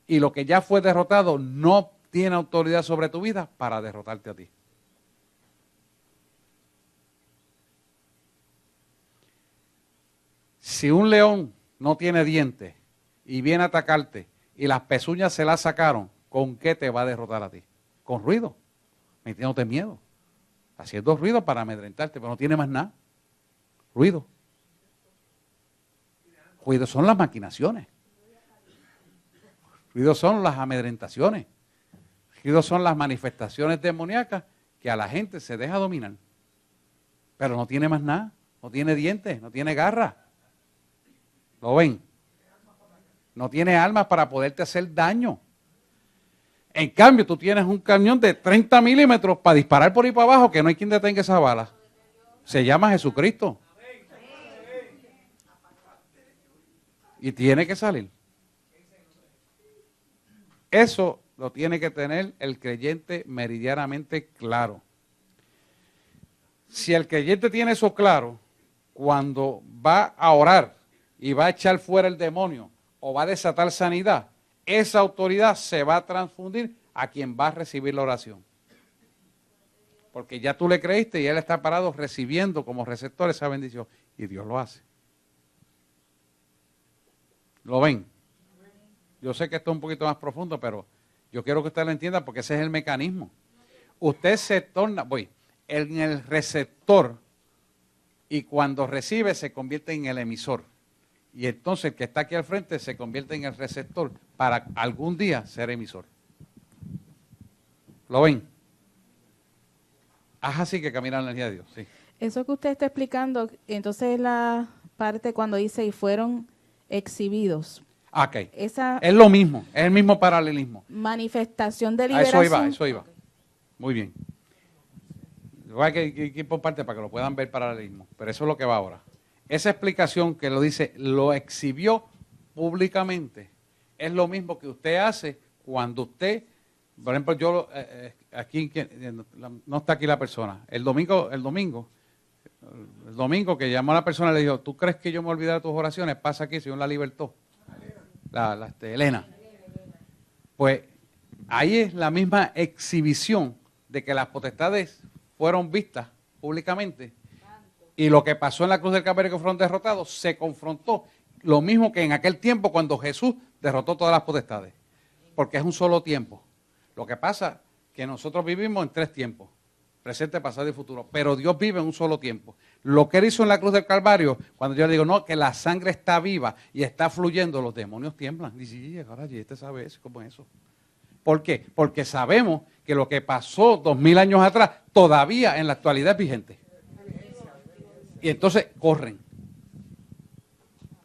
Y lo que ya fue derrotado no tiene autoridad sobre tu vida para derrotarte a ti. Si un león no tiene dientes y viene a atacarte y las pezuñas se las sacaron, ¿con qué te va a derrotar a ti? Con ruido, metiéndote miedo, haciendo ruido para amedrentarte, pero no tiene más nada. Ruido. Ruido son las maquinaciones. Ruido son las amedrentaciones. Ruido son las manifestaciones demoníacas que a la gente se deja dominar. Pero no tiene más nada, no tiene dientes, no tiene garras. ¿Lo ven? No tiene armas para poderte hacer daño. En cambio, tú tienes un cañón de 30 milímetros para disparar por ahí para abajo que no hay quien detenga esa bala. Se llama Jesucristo. Y tiene que salir. Eso lo tiene que tener el creyente meridianamente claro. Si el creyente tiene eso claro, cuando va a orar y va a echar fuera el demonio o va a desatar sanidad, esa autoridad se va a transfundir a quien va a recibir la oración. Porque ya tú le creíste y él está parado recibiendo como receptor esa bendición. Y Dios lo hace. ¿Lo ven? Yo sé que esto es un poquito más profundo, pero yo quiero que usted lo entienda porque ese es el mecanismo. Usted se torna, en el receptor y cuando recibe se convierte en el emisor. Y entonces el que está aquí al frente se convierte en el receptor para algún día ser emisor. ¿Lo ven? Haz así que camina la energía de Dios. Sí. Eso que usted está explicando, entonces la parte cuando dice y fueron exhibidos. Ok. Esa es lo mismo, es el mismo paralelismo. manifestación de A liberación. eso iba. Muy bien. Hay que ir por parte para que lo puedan ver paralelismo, pero eso es lo que va ahora. Esa explicación que lo dice, lo exhibió públicamente, es lo mismo que usted hace cuando usted, por ejemplo, yo aquí no está aquí la persona. El domingo que llamó a la persona le dijo, ¿tú crees que yo me olvidé de tus oraciones? Pasa aquí, Señor la libertó. Elena. Pues ahí es la misma exhibición de que las potestades fueron vistas públicamente y lo que pasó en la cruz del Calvario que fueron derrotados se confrontó, lo mismo que en aquel tiempo cuando Jesús derrotó todas las potestades, porque es un solo tiempo. Lo que pasa es que nosotros vivimos en 3 tiempos, presente, pasado y futuro, pero Dios vive en un solo tiempo. Lo que Él hizo en la cruz del Calvario, cuando yo le digo, no, que la sangre está viva y está fluyendo, los demonios tiemblan. Dice, sí, ahora este sabe eso, ¿cómo es eso? ¿Por qué? Porque sabemos que lo que pasó 2000 años atrás todavía en la actualidad es vigente. Y entonces corren.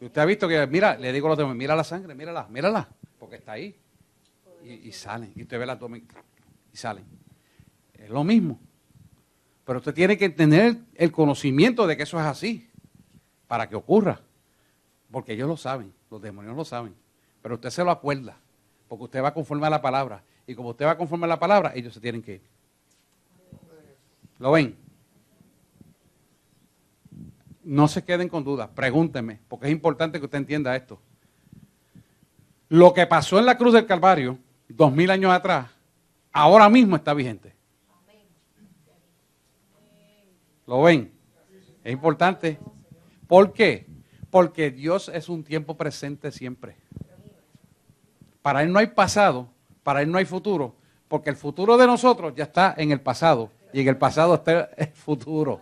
Y usted ha visto que, mira, le digo a los demás, mira la sangre, mírala, porque está ahí. Y salen. Y usted ve el abdomen y salen. Es lo mismo. Pero usted tiene que tener el conocimiento de que eso es así para que ocurra. Porque ellos lo saben, los demonios lo saben. Pero usted se lo acuerda. Porque usted va conforme a la palabra. Y como usted va conforme a la palabra, ellos se tienen que ir. ¿Lo ven? No se queden con dudas. Pregúntenme, porque es importante que usted entienda esto. Lo que pasó en la cruz del Calvario, 2000 años atrás, ahora mismo está vigente. ¿Lo ven? Es importante. ¿Por qué? Porque Dios es un tiempo presente siempre. Para Él no hay pasado, para Él no hay futuro, porque el futuro de nosotros ya está en el pasado y en el pasado está el futuro.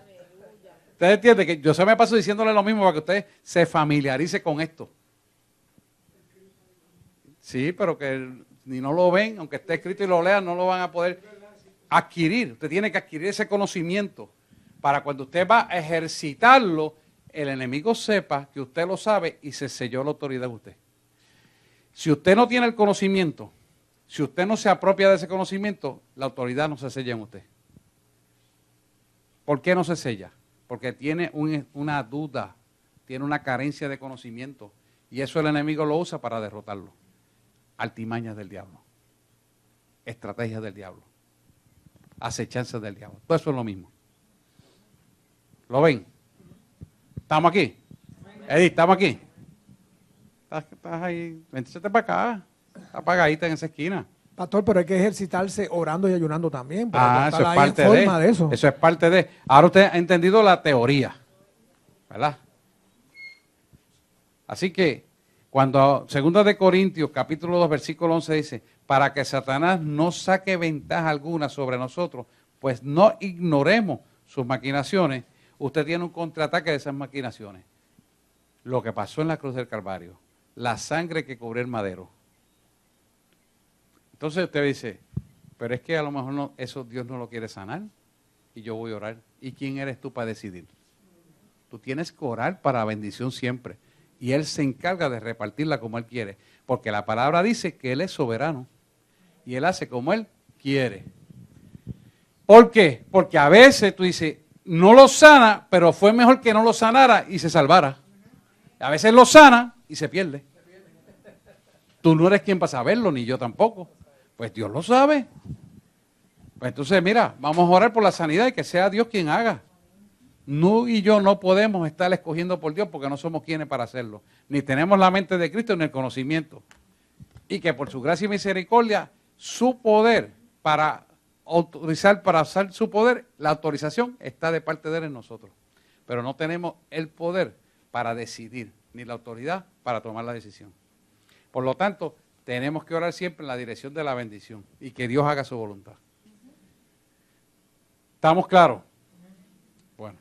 ¿Ustedes entienden? Que yo se me paso diciéndole lo mismo para que usted se familiarice con esto. Sí, pero que ni no lo ven, aunque esté escrito y lo lean, no lo van a poder adquirir. Usted tiene que adquirir ese conocimiento para cuando usted va a ejercitarlo, el enemigo sepa que usted lo sabe y se selló la autoridad de usted. Si usted no tiene el conocimiento, si usted no se apropia de ese conocimiento, la autoridad no se sella en usted. ¿Por qué no se sella? Porque tiene una duda, tiene una carencia de conocimiento y eso el enemigo lo usa para derrotarlo. Artimañas del diablo, estrategias del diablo, acechanzas del diablo. Todo eso es lo mismo. ¿Lo ven? ¿Estamos aquí? Edith, ¿estamos aquí? Estás ahí, vente para acá, está apagadita en esa esquina. Pastor, pero hay que ejercitarse orando y ayunando también. Eso es parte de eso. Eso es parte de. Ahora usted ha entendido la teoría, ¿verdad? Así que cuando 2 de Corintios, capítulo 2, versículo 11 dice, para que Satanás no saque ventaja alguna sobre nosotros, pues no ignoremos sus maquinaciones, usted tiene un contraataque de esas maquinaciones. Lo que pasó en la cruz del Calvario, la sangre que cubrió el madero. Entonces usted dice, pero es que a lo mejor no, eso Dios no lo quiere sanar y yo voy a orar. ¿Y quién eres tú para decidir? Tú tienes que orar para bendición siempre. Y Él se encarga de repartirla como Él quiere. Porque la palabra dice que Él es soberano. Y Él hace como Él quiere. ¿Por qué? Porque a veces tú dices, no lo sana, pero fue mejor que no lo sanara y se salvara. A veces lo sana y se pierde. Tú no eres quien para saberlo, ni yo tampoco. Pues Dios lo sabe. Pues entonces, mira, vamos a orar por la sanidad y que sea Dios quien haga. No y yo no podemos estar escogiendo por Dios porque no somos quienes para hacerlo. Ni tenemos la mente de Cristo ni el conocimiento. Y que por su gracia y misericordia, su poder para autorizar, para usar su poder, la autorización está de parte de Él en nosotros. Pero no tenemos el poder para decidir, ni la autoridad para tomar la decisión. Por lo tanto, tenemos que orar siempre en la dirección de la bendición y que Dios haga su voluntad. ¿Estamos claros? Bueno.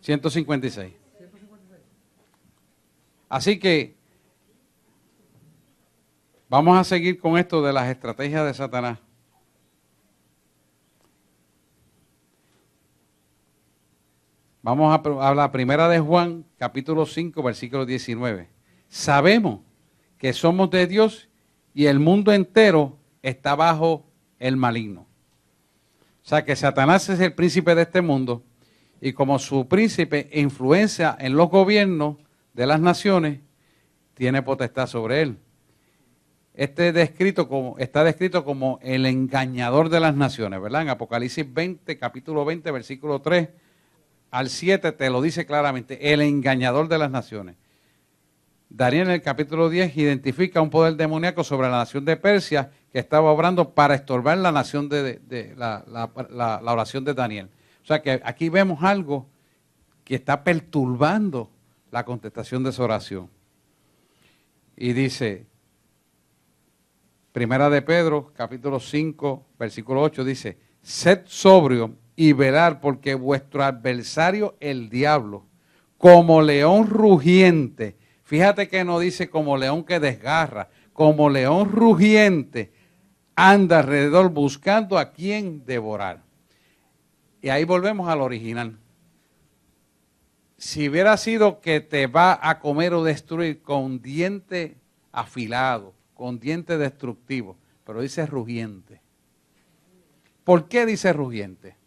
156. Así que vamos a seguir con esto de las estrategias de Satanás. Vamos a la primera de Juan, capítulo 5, versículo 19. Sabemos que somos de Dios y el mundo entero está bajo el maligno. O sea que Satanás es el príncipe de este mundo y como su príncipe influencia en los gobiernos de las naciones, tiene potestad sobre él. Está descrito como el engañador de las naciones, ¿verdad? En Apocalipsis 20, capítulo 20, versículo 3 al 7 te lo dice claramente, el engañador de las naciones. Daniel en el capítulo 10 identifica un poder demoníaco sobre la nación de Persia que estaba obrando para estorbar la nación la oración de Daniel. O sea que aquí vemos algo que está perturbando la contestación de esa oración. Y dice, Primera de Pedro, capítulo 5, versículo 8, dice, sed sobrio y velar porque vuestro adversario, el diablo, como león rugiente, fíjate que no dice como león que desgarra, como león rugiente, anda alrededor buscando a quien devorar. Y ahí volvemos al original. Si hubiera sido que te va a comer o destruir con diente afilado, con diente destructivo, pero dice rugiente. ¿Por qué dice rugiente?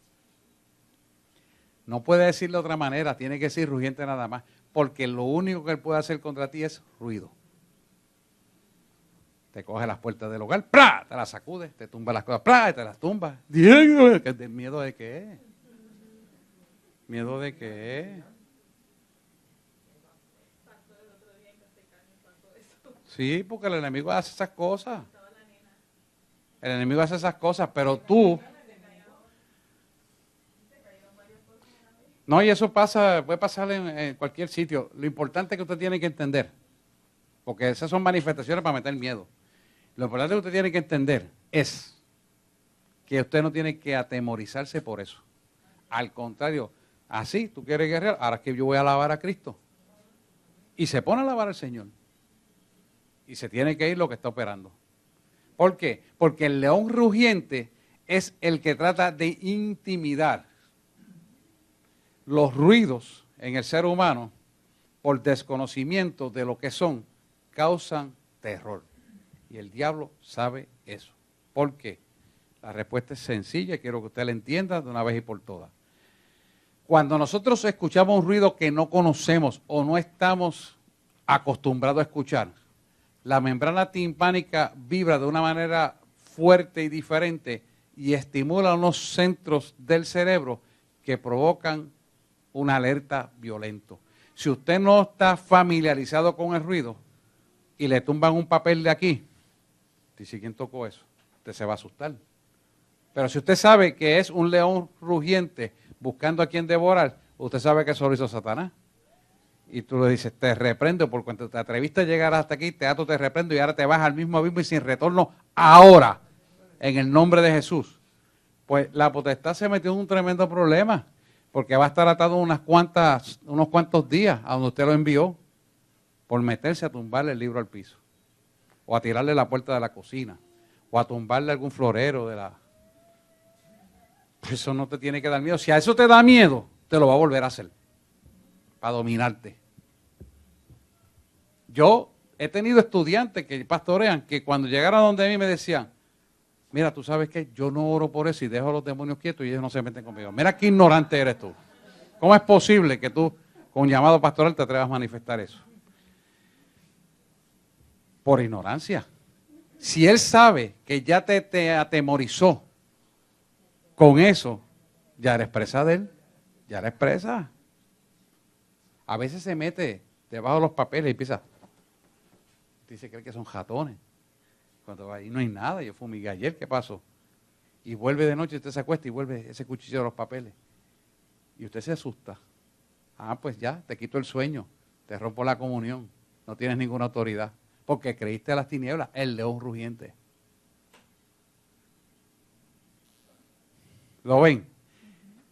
No puede decirlo de otra manera, tiene que decir rugiente nada más, porque lo único que él puede hacer contra ti es ruido. Te coge las puertas del hogar, ¡plá! Te las sacude, te tumba las cosas, ¡plá! Y te las tumba. Diego, ¿miedo de qué? ¿Miedo de qué? Sí, porque el enemigo hace esas cosas. El enemigo hace esas cosas, pero tú... No, y eso pasa, puede pasar en cualquier sitio. Lo importante es que usted tiene que entender, porque esas son manifestaciones para meter miedo. Lo importante que usted tiene que entender es que usted no tiene que atemorizarse por eso. Al contrario, así tú quieres guerrear, ahora es que yo voy a alabar a Cristo. Y se pone a alabar al Señor. Y se tiene que ir lo que está operando. ¿Por qué? Porque el león rugiente es el que trata de intimidar los ruidos en el ser humano por desconocimiento de lo que son, causan terror. Y el diablo sabe eso. ¿Por qué? La respuesta es sencilla, quiero que usted la entienda de una vez y por todas. Cuando nosotros escuchamos un ruido que no conocemos o no estamos acostumbrados a escuchar, la membrana timpánica vibra de una manera fuerte y diferente y estimula unos centros del cerebro que provocan una alerta violenta. Si usted no está familiarizado con el ruido y le tumban un papel de aquí, dice, ¿quién tocó eso? Usted se va a asustar. Pero si usted sabe que es un león rugiente buscando a quien devorar, usted sabe que eso lo hizo Satanás. Y tú le dices, te reprendo por cuanto te atreviste a llegar hasta aquí, teatro te reprendo y ahora te vas al mismo abismo y sin retorno ahora, en el nombre de Jesús. Pues la potestad se metió en un tremendo problema, porque va a estar atado unos cuantos días a donde usted lo envió, por meterse a tumbarle el libro al piso, o a tirarle la puerta de la cocina, o a tumbarle algún florero de la... Eso no te tiene que dar miedo. Si a eso te da miedo, te lo va a volver a hacer, para dominarte. Yo he tenido estudiantes que pastorean que cuando llegaron a donde mí me decían, mira, tú sabes que yo no oro por eso y dejo a los demonios quietos y ellos no se meten conmigo. Mira qué ignorante eres tú. ¿Cómo es posible que tú, con llamado pastoral, te atrevas a manifestar eso? Por ignorancia. Si él sabe que ya te atemorizó con eso, ya eres presa de él. Ya eres presa. A veces se mete debajo de los papeles y empieza. Dice que son jatones. Cuando va ahí no hay nada, yo fumigué ayer, ¿qué pasó? Y vuelve de noche, usted se acuesta y vuelve ese cuchillo de los papeles. Y usted se asusta. Ah, pues ya, te quito el sueño, te rompo la comunión, no tienes ninguna autoridad. Porque creíste a las tinieblas, el león rugiente. ¿Lo ven?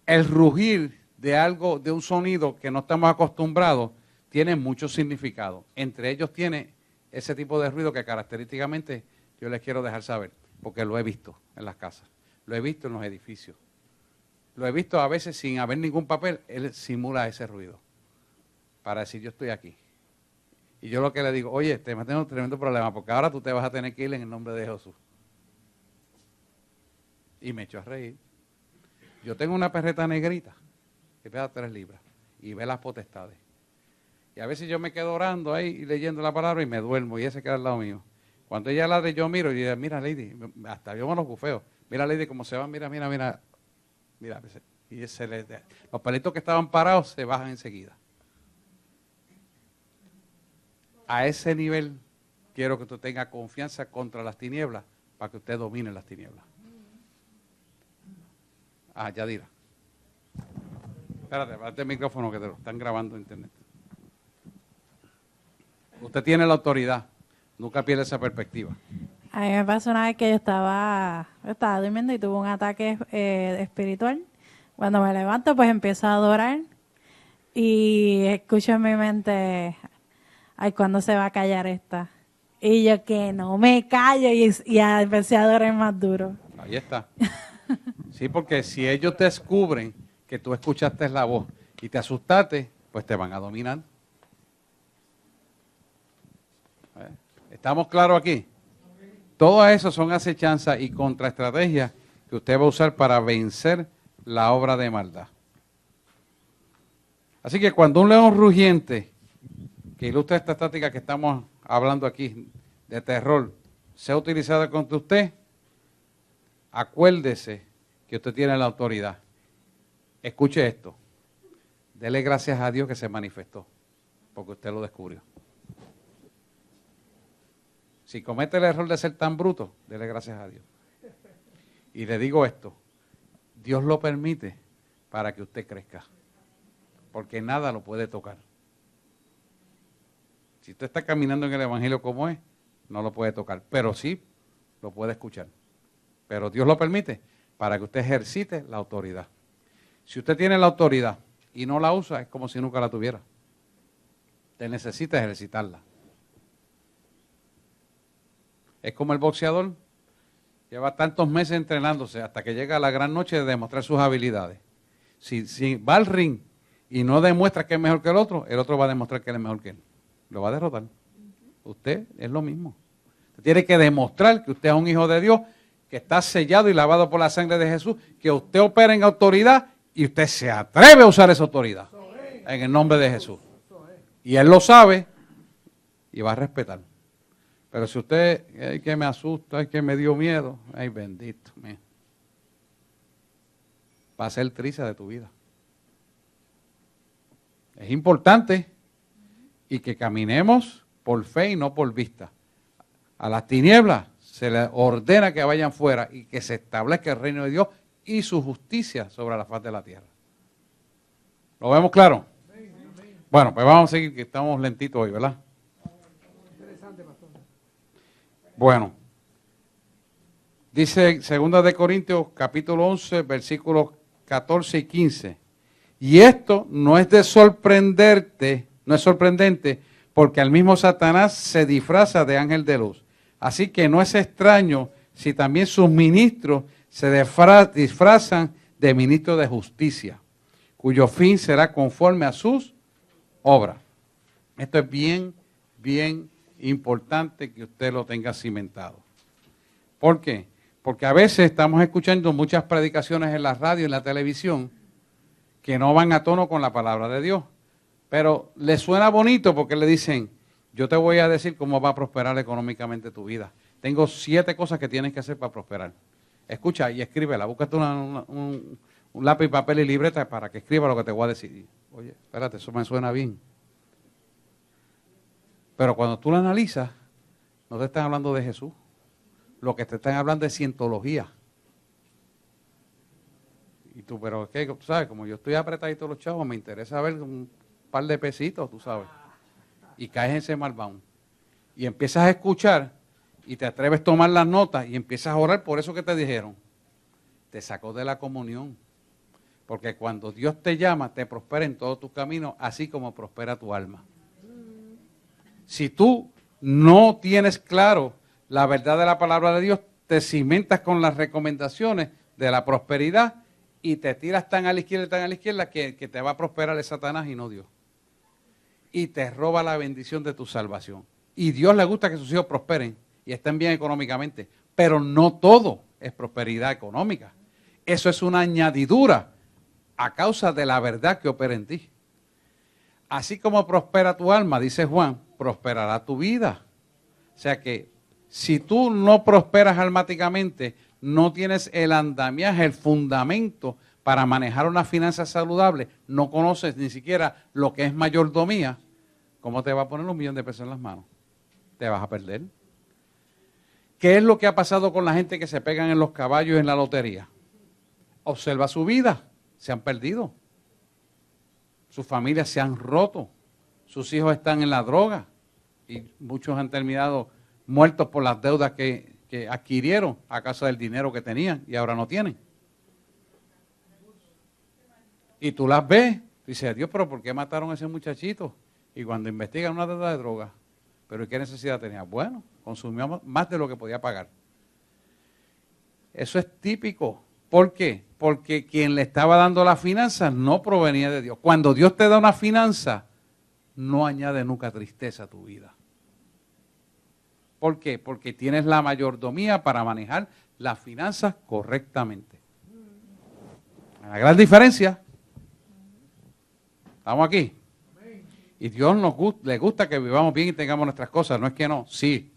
El rugir de algo, de un sonido que no estamos acostumbrados, tiene mucho significado. Entre ellos tiene ese tipo de ruido que característicamente yo les quiero dejar saber, porque lo he visto en las casas, lo he visto en los edificios, lo he visto a veces sin haber ningún papel, él simula ese ruido para decir yo estoy aquí. Y yo lo que le digo, oye, te metes en un tremendo problema, porque ahora tú te vas a tener que ir en el nombre de Jesús. Y me echó a reír. Yo tengo una perreta negrita que pesa 3 libras y ve las potestades. Y a veces yo me quedo orando ahí y leyendo la palabra y me duermo y ese queda al lado mío. Cuando ella ladra yo miro y digo, mira Lady, hasta yo me los bufeo. Mira Lady cómo se va, mira. Y los pelitos que estaban parados se bajan enseguida. A ese nivel quiero que usted tenga confianza contra las tinieblas para que usted domine las tinieblas. Ah, Yadira. Espérate, aparte el micrófono que te lo están grabando en internet. Usted tiene la autoridad. Nunca pierda esa perspectiva. A mí me pasó una vez que yo estaba durmiendo y tuve un ataque espiritual. Cuando me levanto, pues empiezo a adorar y escucho en mi mente, ay, ¿cuándo se va a callar esta? Y yo que no me callo y empecé a adorar más duro. Ahí está. Sí, porque si ellos descubren que tú escuchaste la voz y te asustaste, pues te van a dominar. ¿Estamos claros aquí? Todo eso son acechanzas y contraestrategias que usted va a usar para vencer la obra de maldad. Así que cuando un león rugiente, que ilustra esta táctica que estamos hablando aquí, de terror, sea utilizada contra usted, acuérdese que usted tiene la autoridad. Escuche esto. Dele gracias a Dios que se manifestó, porque usted lo descubrió. Si comete el error de ser tan bruto, dele gracias a Dios. Y le digo esto, Dios lo permite para que usted crezca, porque nada lo puede tocar. Si usted está caminando en el Evangelio como es, no lo puede tocar, pero sí lo puede escuchar. Pero Dios lo permite para que usted ejercite la autoridad. Si usted tiene la autoridad y no la usa, es como si nunca la tuviera. Usted necesita ejercitarla. Es como el boxeador, lleva tantos meses entrenándose hasta que llega la gran noche de demostrar sus habilidades. Si va al ring y no demuestra que es mejor que el otro va a demostrar que él es mejor que él. Lo va a derrotar. Usted es lo mismo. Usted tiene que demostrar que usted es un hijo de Dios, que está sellado y lavado por la sangre de Jesús, que usted opera en autoridad y usted se atreve a usar esa autoridad en el nombre de Jesús. Y él lo sabe y va a respetar. Pero si usted, ay, que me asusta, ay, que me dio miedo, ay, bendito, va a ser triste de tu vida. Es importante y que caminemos por fe y no por vista. A las tinieblas se les ordena que vayan fuera y que se establezca el reino de Dios y su justicia sobre la faz de la tierra. ¿Lo vemos claro? Bueno, pues vamos a seguir, que estamos lentitos hoy, ¿verdad? Bueno, dice 2 de Corintios capítulo 11, versículos 14 y 15. Y esto no es de sorprenderte, no es sorprendente, porque al mismo Satanás se disfraza de ángel de luz. Así que no es extraño si también sus ministros se disfrazan de ministros de justicia, cuyo fin será conforme a sus obras. Esto es bien importante que usted lo tenga cimentado. ¿Por qué? Porque a veces estamos escuchando muchas predicaciones en la radio y en la televisión que no van a tono con la palabra de Dios. Pero le suena bonito porque le dicen, yo te voy a decir cómo va a prosperar económicamente tu vida. Tengo 7 cosas que tienes que hacer para prosperar. Escucha y escríbela. Búscate un lápiz, papel y libreta para que escriba lo que te voy a decir. Oye, espérate, eso me suena bien. Pero cuando tú lo analizas, no te están hablando de Jesús. Lo que te están hablando es cientología. Y tú, pero es que, tú sabes, como yo estoy apretadito los chavos, me interesa ver un par de pesitos, tú sabes. Y caes en ese malvón. Y empiezas a escuchar y te atreves a tomar las notas y empiezas a orar por eso que te dijeron. Te sacó de la comunión. Porque cuando Dios te llama, te prospera en todos tus caminos, así como prospera tu alma. Si tú no tienes claro la verdad de la palabra de Dios, te cimentas con las recomendaciones de la prosperidad y te tiras tan a la izquierda que te va a prosperar el Satanás y no Dios. Y te roba la bendición de tu salvación. Y Dios le gusta que sus hijos prosperen y estén bien económicamente, pero no todo es prosperidad económica. Eso es una añadidura a causa de la verdad que opera en ti. Así como prospera tu alma, dice Juan, prosperará tu vida. O sea que si tú no prosperas almáticamente, no tienes el andamiaje, el fundamento para manejar una finanza saludable, no conoces ni siquiera lo que es mayordomía, ¿cómo te va a poner $1 millón de pesos en las manos? Te vas a perder. ¿Qué es lo que ha pasado con la gente que se pegan en los caballos y en la lotería? Observa su vida, se han perdido. Sus familias se han roto, sus hijos están en la droga y muchos han terminado muertos por las deudas que adquirieron a causa del dinero que tenían y ahora no tienen. Y tú las ves, dices, Dios, pero ¿por qué mataron a ese muchachito? Y cuando investigan una deuda de droga, ¿pero qué necesidad tenía? Bueno, consumió más de lo que podía pagar. Eso es típico. ¿Por qué? Porque quien le estaba dando las finanzas no provenía de Dios. Cuando Dios te da una finanza, no añade nunca tristeza a tu vida. ¿Por qué? Porque tienes la mayordomía para manejar las finanzas correctamente. La gran diferencia. ¿Estamos aquí? Y Dios le gusta que vivamos bien y tengamos nuestras cosas. No es que no, sí.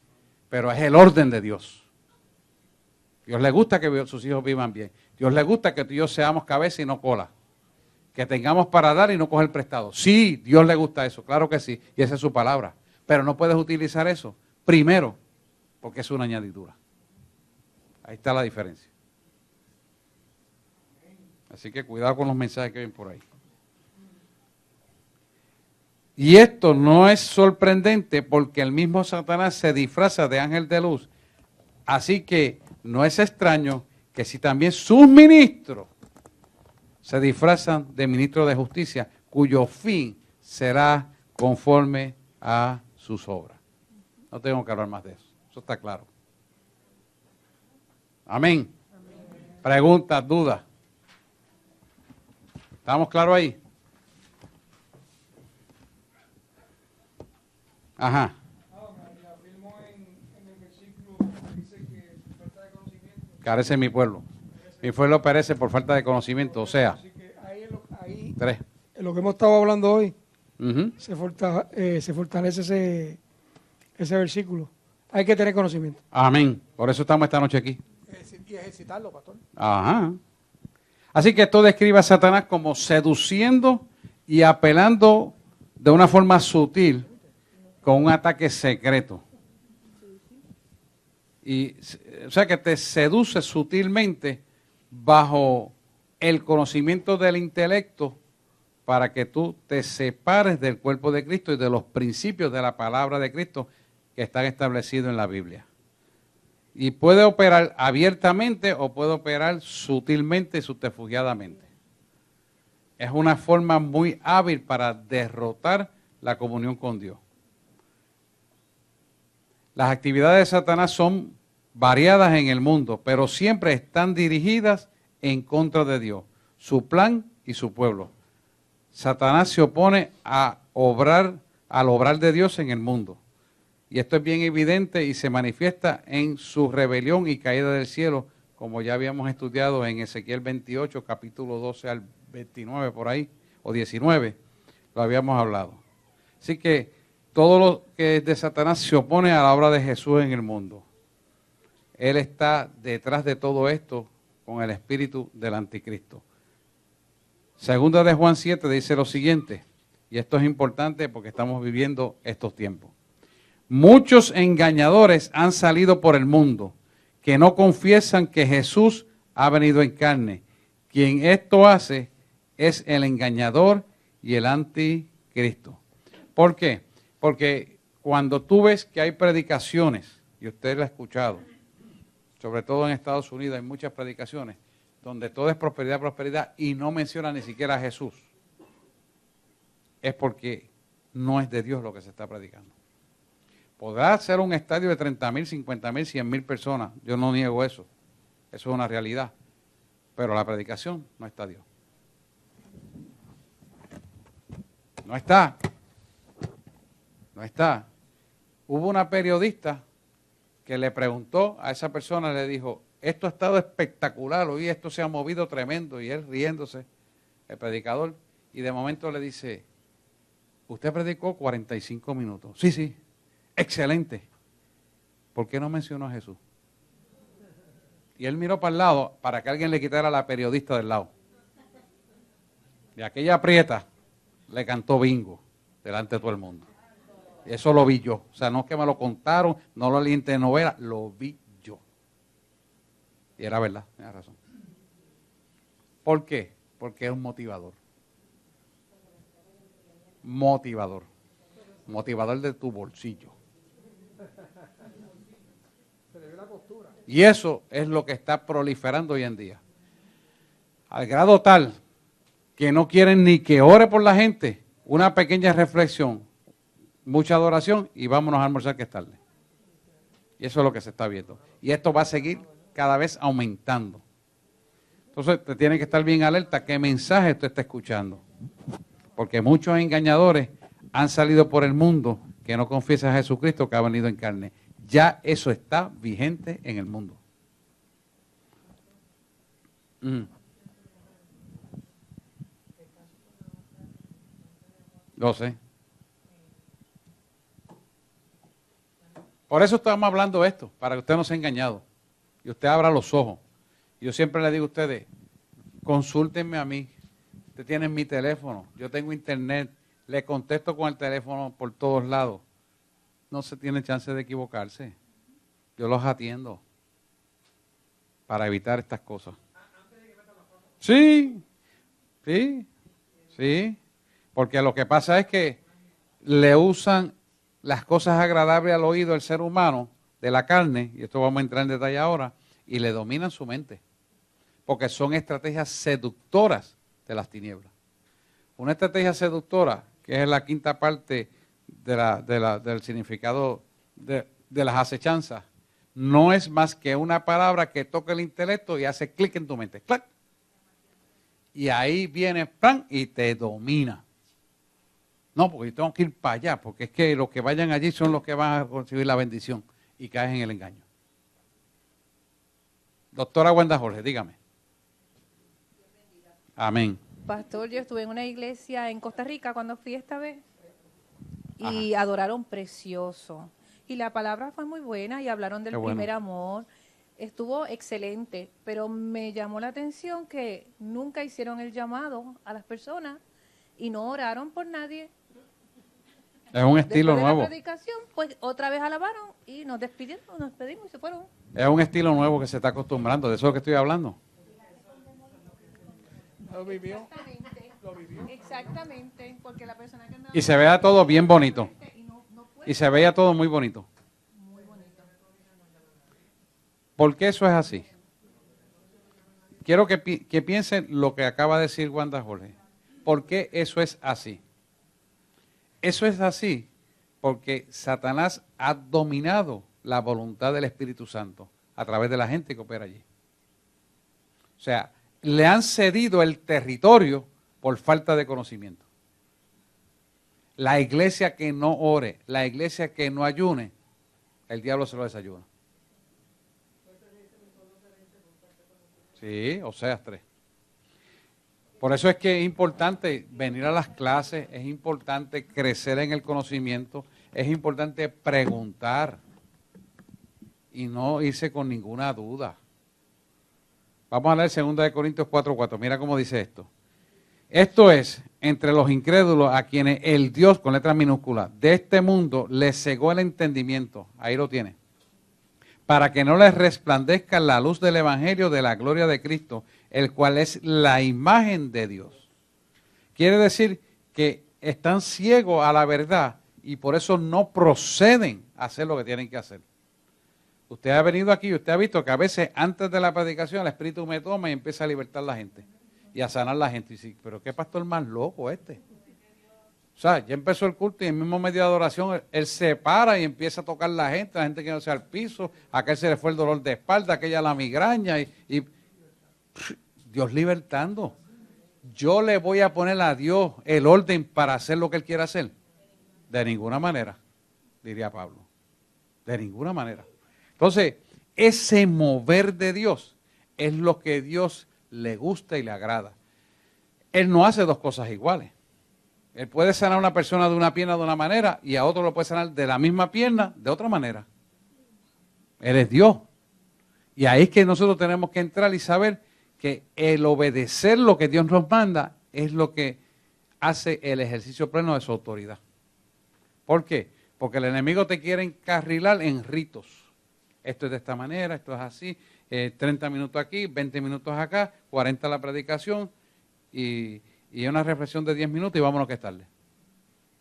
Pero es el orden de Dios. Dios le gusta que sus hijos vivan bien. Dios le gusta que tú y yo seamos cabeza y no cola. Que tengamos para dar y no coger prestado. Sí, Dios le gusta eso, claro que sí. Y esa es su palabra. Pero no puedes utilizar eso, primero, porque es una añadidura. Ahí está la diferencia. Así que cuidado con los mensajes que ven por ahí. Y esto no es sorprendente porque el mismo Satanás se disfraza de ángel de luz. Así que no es extraño que si también sus ministros se disfrazan de ministros de justicia, cuyo fin será conforme a sus obras. No tengo que hablar más de eso. Eso está claro. Amén. Preguntas, dudas. ¿Estamos claros ahí? Ajá. Carece mi pueblo. Mi pueblo perece por falta de conocimiento. O sea, Ahí, 3. en lo que hemos estado hablando hoy, Ujú. se fortalece ese versículo. Hay que tener conocimiento. Amén. Por eso estamos esta noche aquí. Y ejercitarlo, pastor. Ajá. Así que esto describe a Satanás como seduciendo y apelando de una forma sutil con un ataque secreto. Y, o sea, que te seduce sutilmente bajo el conocimiento del intelecto para que tú te separes del cuerpo de Cristo y de los principios de la palabra de Cristo que están establecidos en la Biblia. Y puede operar abiertamente o puede operar sutilmente y subterfugiadamente. Es una forma muy hábil para derrotar la comunión con Dios. Las actividades de Satanás son variadas en el mundo, pero siempre están dirigidas en contra de Dios, su plan y su pueblo. Satanás se opone al obrar de Dios en el mundo. Y esto es bien evidente y se manifiesta en su rebelión y caída del cielo, como ya habíamos estudiado en Ezequiel 28, capítulo 12 al 29 por ahí, o 19, lo habíamos hablado. Así que todo lo que es de Satanás se opone a la obra de Jesús en el mundo. Él está detrás de todo esto con el espíritu del anticristo. Segunda de Juan 7 dice lo siguiente, y esto es importante porque estamos viviendo estos tiempos. Muchos engañadores han salido por el mundo que no confiesan que Jesús ha venido en carne. Quien esto hace es el engañador y el anticristo. ¿Por qué? Porque cuando tú ves que hay predicaciones, y usted lo ha escuchado, sobre todo en Estados Unidos hay muchas predicaciones, donde todo es prosperidad, prosperidad, y no menciona ni siquiera a Jesús, es porque no es de Dios lo que se está predicando. Podrá ser un estadio de 30,000, 50,000, 100,000 personas, yo no niego eso, eso es una realidad, pero la predicación no está Dios. No está. No está. Hubo una periodista que le preguntó a esa persona, le dijo, esto ha estado espectacular, hoy esto se ha movido tremendo, y él riéndose, el predicador, y de momento le dice, usted predicó 45 minutos. Sí, sí, excelente. ¿Por qué no mencionó a Jesús? Y él miró para el lado para que alguien le quitara a la periodista del lado. Y aquella aprieta le cantó bingo delante de todo el mundo. Y eso lo vi yo. O sea, no es que me lo contaron, no lo leí en telenovela, lo vi yo. Y era verdad, tenía razón. ¿Por qué? Porque es un motivador. Motivador. Motivador de tu bolsillo. Y eso es lo que está proliferando hoy en día. Al grado tal que no quieren ni que ore por la gente. Una pequeña reflexión, mucha adoración y vámonos a almorzar que es tarde. Y eso es lo que se está viendo. Y esto va a seguir cada vez aumentando. Entonces, te tiene que estar bien alerta qué mensaje usted está escuchando. Porque muchos engañadores han salido por el mundo que no confiesan a Jesucristo que ha venido en carne. Ya eso está vigente en el mundo. Lo sé. Por eso estamos hablando de esto, para que usted no sea engañado. Y usted abra los ojos. Yo siempre le digo a ustedes, consúltenme a mí. Ustedes tienen mi teléfono, yo tengo internet, le contesto con el teléfono por todos lados. No se tiene chance de equivocarse. Yo los atiendo para evitar estas cosas. Sí, sí, sí. Porque lo que pasa es que le usan las cosas agradables al oído del ser humano, de la carne, y esto vamos a entrar en detalle ahora, y le dominan su mente. Porque son estrategias seductoras de las tinieblas. Una estrategia seductora, que es la quinta parte del significado de las acechanzas, no es más que una palabra que toca el intelecto y hace clic en tu mente. ¡Clac! Y ahí viene ¡plan! Y te domina. No, porque yo tengo que ir para allá, porque es que los que vayan allí son los que van a recibir la bendición y caes en el engaño. Doctora Wanda Jorge, dígame. Amén. Pastor, yo estuve en una iglesia en Costa Rica cuando fui esta vez y adoraron precioso. Y la palabra fue muy buena y hablaron del primer amor. Estuvo excelente, pero me llamó la atención que nunca hicieron el llamado a las personas y no oraron por nadie. Es un estilo Después de nuevo. la predicación, pues otra vez alabaron y nos despidieron, nos despedimos y se fueron. Es un estilo nuevo que se está acostumbrando, de eso es lo que estoy hablando. Lo vivió. Exactamente, porque la persona que andaba Y se vea todo bien bonito. Y se veía todo muy bonito. ¿Por qué eso es así? Quiero que piensen lo que acaba de decir Wanda Jorge. ¿Por qué eso es así? Eso es así porque Satanás ha dominado la voluntad del Espíritu Santo a través de la gente que opera allí. O sea, le han cedido el territorio por falta de conocimiento. La iglesia que no ore, la iglesia que no ayune, el diablo se lo desayuna. Sí, Oseas 3. Por eso es que es importante venir a las clases, es importante crecer en el conocimiento, es importante preguntar y no irse con ninguna duda. Vamos a leer 2 Corintios 4:4. Mira cómo dice esto. Esto es, entre los incrédulos a quienes el Dios, con letra minúscula, de este mundo les cegó el entendimiento. Ahí lo tiene. Para que no les resplandezca la luz del Evangelio de la gloria de Cristo, el cual es la imagen de Dios. Quiere decir que están ciegos a la verdad y por eso no proceden a hacer lo que tienen que hacer. Usted ha venido aquí y usted ha visto que a veces antes de la predicación el Espíritu me toma y empieza a libertar a la gente y a sanar a la gente. Y dice, pero qué pastor más loco este. O sea, ya empezó el culto y en el mismo medio de adoración él se para y empieza a tocar la gente que no sea al piso, a aquel se le fue el dolor de espalda, aquella la migraña y Dios libertando. Yo le voy a poner a Dios el orden para hacer lo que Él quiere hacer. De ninguna manera, diría Pablo. De ninguna manera. Entonces, ese mover de Dios es lo que Dios le gusta y le agrada. Él no hace dos cosas iguales. Él puede sanar a una persona de una pierna de una manera y a otro lo puede sanar de la misma pierna de otra manera. Él es Dios. Y ahí es que nosotros tenemos que entrar y saber que el obedecer lo que Dios nos manda es lo que hace el ejercicio pleno de su autoridad. ¿Por qué? Porque el enemigo te quiere encarrilar en ritos. Esto es de esta manera, esto es así, 30 minutos aquí, 20 minutos acá, 40 la predicación y una reflexión de 10 minutos y vámonos que es tarde.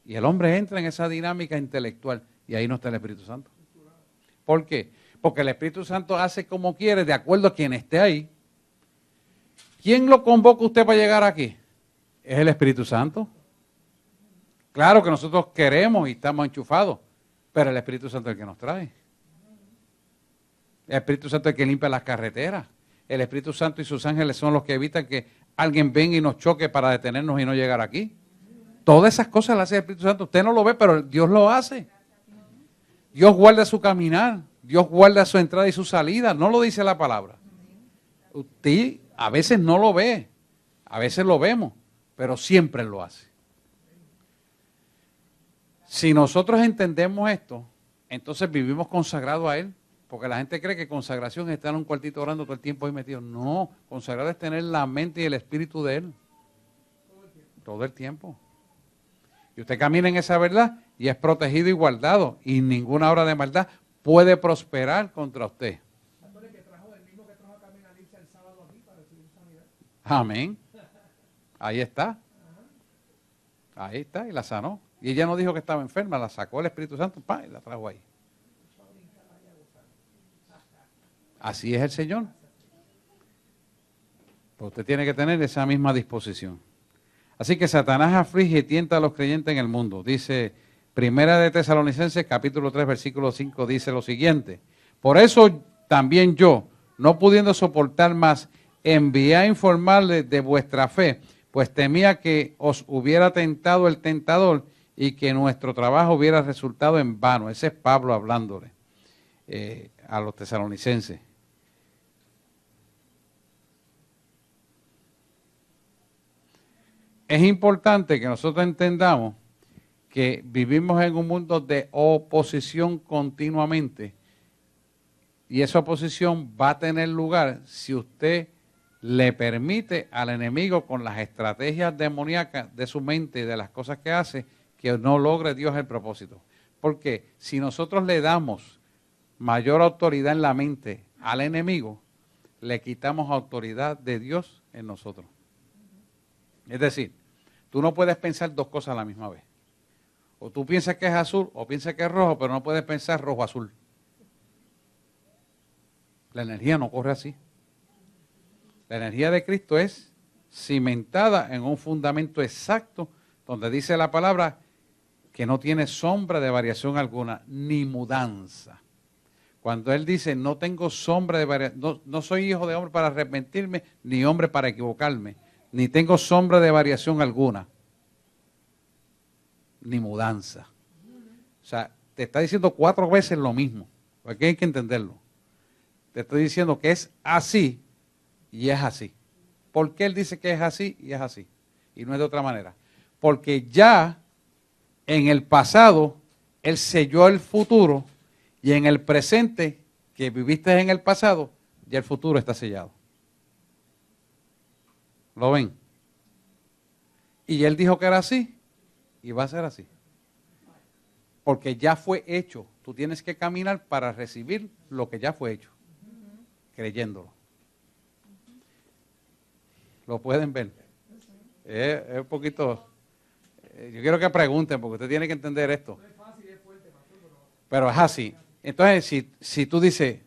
Y el hombre entra en esa dinámica intelectual y ahí no está el Espíritu Santo. ¿Por qué? Porque el Espíritu Santo hace como quiere de acuerdo a quien esté ahí. ¿Quién lo convoca usted para llegar aquí? Es el Espíritu Santo. Claro que nosotros queremos y estamos enchufados, pero el Espíritu Santo es el que nos trae. El Espíritu Santo es el que limpia las carreteras. El Espíritu Santo y sus ángeles son los que evitan que alguien venga y nos choque para detenernos y no llegar aquí. Todas esas cosas las hace el Espíritu Santo. Usted no lo ve, pero Dios lo hace. Dios guarda su caminar. Dios guarda su entrada y su salida. No lo dice la palabra. Usted a veces no lo ve. A veces lo vemos, pero siempre lo hace. Si nosotros entendemos esto, entonces vivimos consagrados a Él. Porque la gente cree que consagración es estar en un cuartito orando todo el tiempo ahí metido. No, consagrado es tener la mente y el espíritu de Él. Todo el tiempo. Y usted camina en esa verdad y es protegido y guardado. Y ninguna obra de maldad puede prosperar contra usted. Amén. Ahí está. Ahí está, y la sanó. Y ella no dijo que estaba enferma, la sacó el Espíritu Santo, ¡pam!, y la trajo ahí. Así es el Señor. Pues usted tiene que tener esa misma disposición. Así que Satanás aflige y tienta a los creyentes en el mundo. Dice Primera de Tesalonicenses, capítulo 3, versículo 5, dice lo siguiente. Por eso también yo, no pudiendo soportar más, envié a informarles de vuestra fe, pues temía que os hubiera tentado el tentador y que nuestro trabajo hubiera resultado en vano. Ese es Pablo hablándole a los tesalonicenses. Es importante que nosotros entendamos que vivimos en un mundo de oposición continuamente y esa oposición va a tener lugar si usted le permite al enemigo con las estrategias demoníacas de su mente y de las cosas que hace que no logre Dios el propósito. Porque si nosotros le damos mayor autoridad en la mente al enemigo, le quitamos autoridad de Dios en nosotros. Es decir, tú no puedes pensar dos cosas a la misma vez. O tú piensas que es azul o piensas que es rojo, pero no puedes pensar rojo-azul. La energía no corre así. La energía de Cristo es cimentada en un fundamento exacto, donde dice la palabra que no tiene sombra de variación alguna, ni mudanza. Cuando Él dice, no tengo sombra de variación, no soy hijo de hombre para arrepentirme, ni hombre para equivocarme, ni tengo sombra de variación alguna, ni mudanza. O sea, te está diciendo 4 veces lo mismo, porque hay que entenderlo. Te estoy diciendo que es así y es así. ¿Por qué Él dice que es así y es así? Y no es de otra manera. Porque ya en el pasado Él selló el futuro y en el presente que viviste en el pasado, ya el futuro está sellado. ¿Lo ven? Y Él dijo que era así y va a ser así. Porque ya fue hecho. Tú tienes que caminar para recibir lo que ya fue hecho, creyéndolo. ¿Lo pueden ver? Es un poquito... yo quiero que pregunten, porque usted tiene que entender esto. Pero es así. Entonces, si tú dices,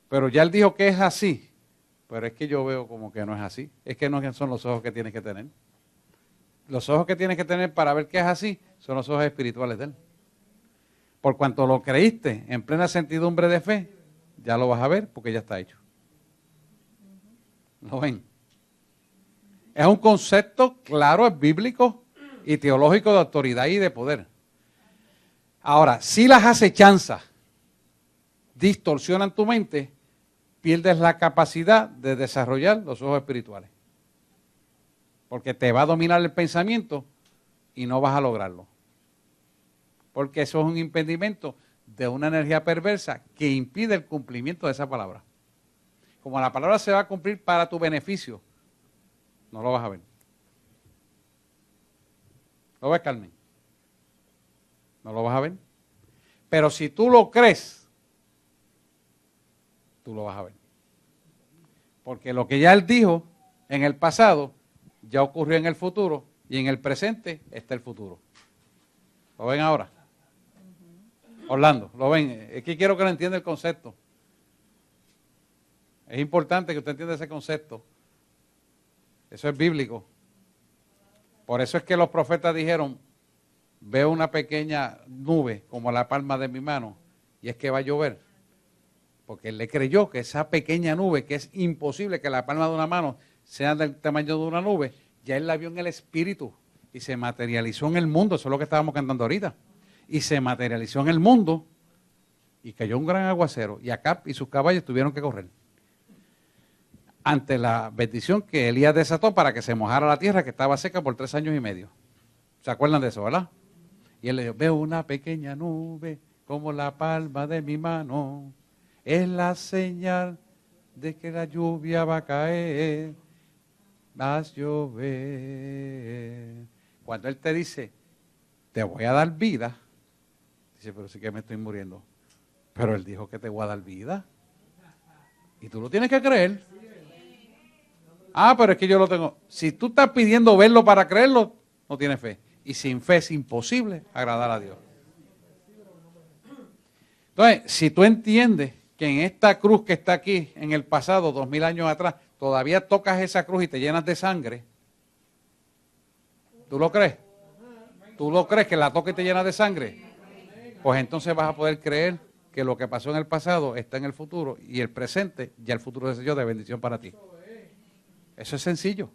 pero ya Él dijo que es así, pero es que yo veo como que no es así. Es que no son los ojos que tienes que tener. Los ojos que tienes que tener para ver que es así son los ojos espirituales de Él. Por cuanto lo creíste en plena certidumbre de fe, ya lo vas a ver porque ya está hecho. ¿Lo ven? Es un concepto claro, es bíblico y teológico de autoridad y de poder. Ahora, si las acechanzas distorsionan tu mente, pierdes la capacidad de desarrollar los ojos espirituales. Porque te va a dominar el pensamiento y no vas a lograrlo. Porque eso es un impedimento de una energía perversa que impide el cumplimiento de esa palabra. Como la palabra se va a cumplir para tu beneficio, no lo vas a ver. ¿Lo ves, Carmen? No lo vas a ver. Pero si tú lo crees, tú lo vas a ver. Porque lo que ya Él dijo en el pasado, ya ocurrió en el futuro, y en el presente está el futuro. ¿Lo ven ahora? Orlando, ¿lo ven? Es que quiero que lo entienda el concepto. Es importante que usted entienda ese concepto. Eso es bíblico. Por eso es que los profetas dijeron, veo una pequeña nube como la palma de mi mano, y es que va a llover. Porque él le creyó que esa pequeña nube, que es imposible que la palma de una mano sea del tamaño de una nube, ya él la vio en el espíritu y se materializó en el mundo. Eso es lo que estábamos cantando ahorita. Y se materializó en el mundo y cayó un gran aguacero. Y Acab y sus caballos tuvieron que correr ante la bendición que Elías desató para que se mojara la tierra que estaba seca por 3 años y medio. ¿Se acuerdan de eso, verdad? Y él le dijo, veo una pequeña nube como la palma de mi mano. Es la señal de que la lluvia va a caer. Va a llover. Cuando Él te dice, te voy a dar vida, dice, pero sí que me estoy muriendo. Pero Él dijo que te voy a dar vida. Y tú lo tienes que creer. Ah, pero es que yo lo tengo. Si tú estás pidiendo verlo para creerlo, no tienes fe. Y sin fe es imposible agradar a Dios. Entonces, si tú entiendes que en esta cruz que está aquí, en el pasado, 2000 años atrás, todavía tocas esa cruz y te llenas de sangre, ¿tú lo crees? ¿Tú lo crees que la toca y te llena de sangre? Pues entonces vas a poder creer que lo que pasó en el pasado está en el futuro y el presente, ya el futuro es de bendición para ti. Eso es sencillo.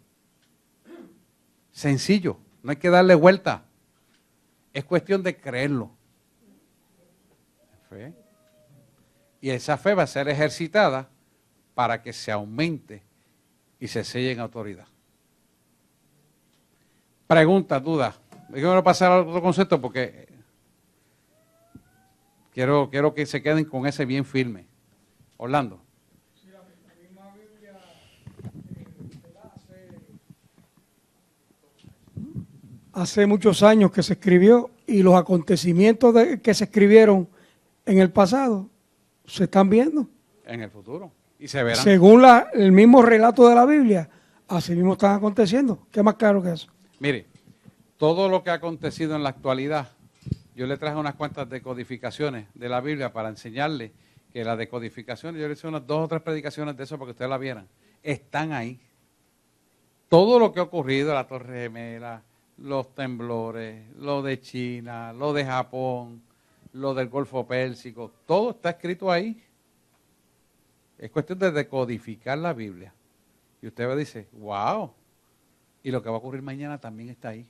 Sencillo. No hay que darle vuelta. Es cuestión de creerlo. Fe. Y esa fe va a ser ejercitada para que se aumente y se selle en autoridad. Preguntas, dudas. Quiero pasar a otro concepto porque quiero que se queden con ese bien firme. Orlando. Hace muchos años que se escribió y los acontecimientos que se escribieron en el pasado se están viendo. En el futuro. Y se verán. Según el mismo relato de la Biblia, así mismo están aconteciendo. ¿Qué más claro que eso? Mire, todo lo que ha acontecido en la actualidad, yo le traje unas cuantas decodificaciones de la Biblia para enseñarle que las decodificaciones, yo le hice unas 2 o 3 predicaciones de eso para que ustedes la vieran, están ahí. Todo lo que ha ocurrido, la Torre Gemela, los temblores, lo de China, lo de Japón, lo del Golfo Pérsico, todo está escrito ahí. Es cuestión de decodificar la Biblia. Y usted va a decir, wow, y lo que va a ocurrir mañana también está ahí.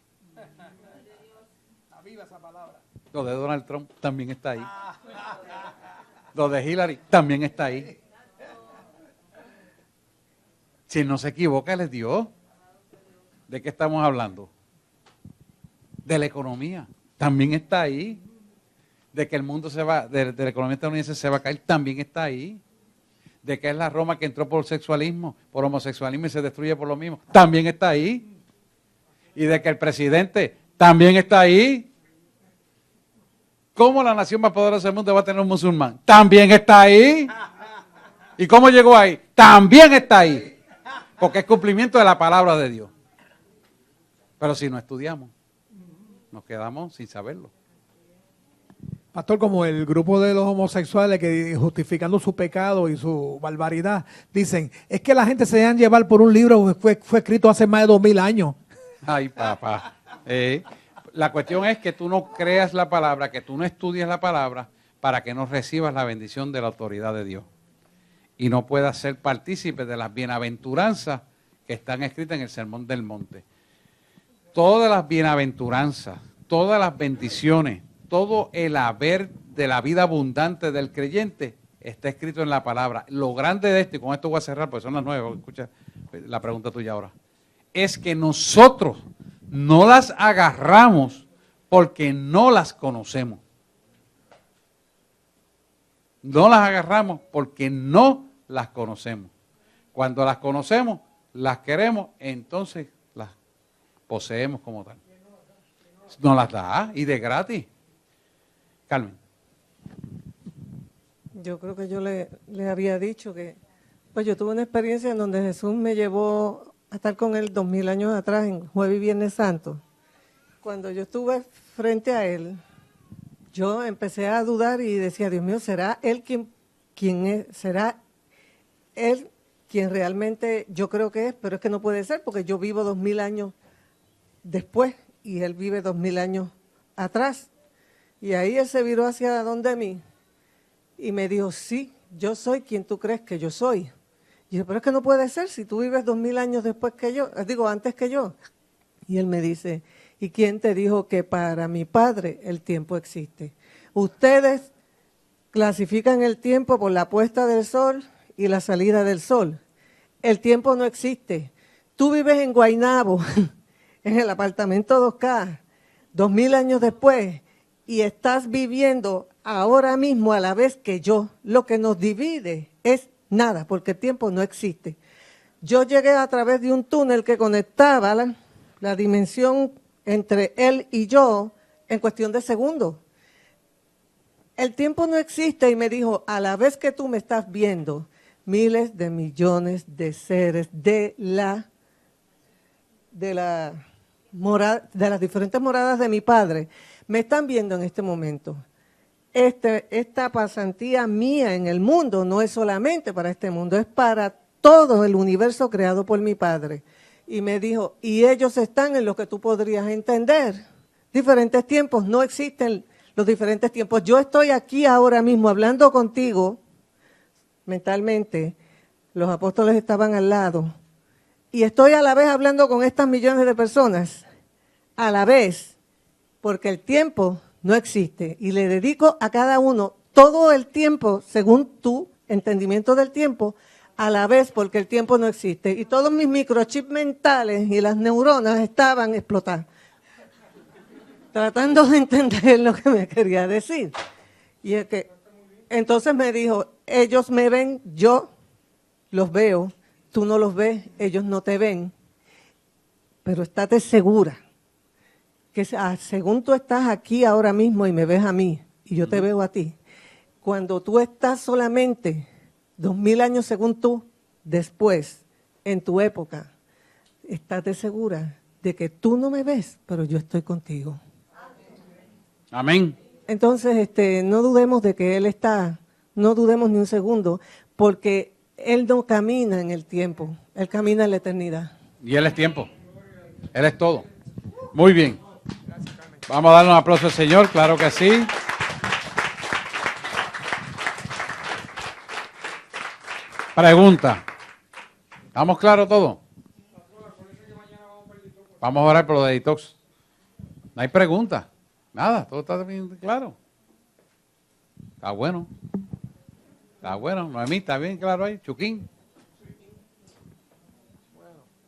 Viva esa palabra. Lo de Donald Trump también está ahí. Lo de Hillary también está ahí. Si no se equivoca, Él es Dios. ¿De qué estamos hablando? De la economía. También está ahí. De que el mundo se va, de la economía estadounidense se va a caer, también está ahí. De que es la Roma que entró por sexualismo, por homosexualismo y se destruye por lo mismo, también está ahí. Y de que el presidente también está ahí. ¿Cómo la nación más poderosa del mundo va a tener un musulmán? También está ahí. ¿Y cómo llegó ahí? También está ahí. Porque es cumplimiento de la palabra de Dios. Pero si no estudiamos, nos quedamos sin saberlo. Pastor, como el grupo de los homosexuales que justificando su pecado y su barbaridad, dicen, es que la gente se dejan llevar por un libro que fue escrito hace más de 2000 años. Ay, papá. La cuestión es que tú no creas la palabra, que tú no estudies la palabra para que no recibas la bendición de la autoridad de Dios. Y no puedas ser partícipe de las bienaventuranzas que están escritas en el Sermón del Monte. Todas las bienaventuranzas, todas las bendiciones, todo el haber de la vida abundante del creyente está escrito en la palabra. Lo grande de esto, y con esto voy a cerrar porque son las 9, escucha la pregunta tuya ahora, es que nosotros no las agarramos porque no las conocemos. No las agarramos porque no las conocemos. Cuando las conocemos, las queremos, entonces las poseemos como tal. Nos las da y de gratis. Carmen. Yo creo que yo le había dicho que pues yo tuve una experiencia en donde Jesús me llevó a estar con él 2000 años atrás, en Jueves y Viernes Santo. Cuando yo estuve frente a él, yo empecé a dudar y decía, Dios mío, ¿será él quien es? ¿Será él quien realmente yo creo que es? Pero es que no puede ser porque yo vivo 2000 años después y él vive 2000 años atrás. Y ahí él se viró hacia donde mí y me dijo, sí, yo soy quien tú crees que yo soy. Y yo, pero es que no puede ser si tú vives 2000 años después que yo, antes que yo. Y él me dice, ¿y quién te dijo que para mi Padre el tiempo existe? Ustedes clasifican el tiempo por la puesta del sol y la salida del sol. El tiempo no existe. Tú vives en Guaynabo, en el apartamento 2K, 2000 años después, y estás viviendo ahora mismo a la vez que yo. Lo que nos divide es nada, porque el tiempo no existe. Yo llegué a través de un túnel que conectaba la dimensión entre él y yo en cuestión de segundos. el tiempo no existe, y me dijo, a la vez que tú me estás viendo, miles de millones de seres de las diferentes moradas de mi Padre me están viendo en este momento. Esta pasantía mía en el mundo no es solamente para este mundo, es para todo el universo creado por mi Padre. Y me dijo, y ellos están en lo que tú podrías entender. Diferentes tiempos, no existen los diferentes tiempos. Yo estoy aquí ahora mismo hablando contigo mentalmente, los apóstoles estaban al lado, y estoy a la vez hablando con estas millones de personas, a la vez, porque el tiempo no existe, y le dedico a cada uno todo el tiempo, según tu entendimiento del tiempo, a la vez, porque el tiempo no existe, y todos mis microchips mentales y las neuronas estaban explotadas, tratando de entender lo que me quería decir. Y es que, entonces me dijo, ellos me ven, yo los veo, tú no los ves, ellos no te ven, pero estate segura que según tú estás aquí ahora mismo y me ves a mí y yo te veo a ti, cuando tú estás solamente 2000 años según tú, después, en tu época, estate segura de que tú no me ves, pero yo estoy contigo. Amén. Entonces, no dudemos de que Él está, no dudemos ni un segundo, porque Él no camina en el tiempo, Él camina en la eternidad. Y Él es tiempo, Él es todo. Muy bien. Vamos a darle un aplauso al Señor, claro que sí. Pregunta. ¿Estamos claros todos? Vamos a orar por lo de detox. No hay pregunta. Nada, todo está bien claro. Está bueno. Está bueno. Noemí, está bien claro ahí. Chuquín.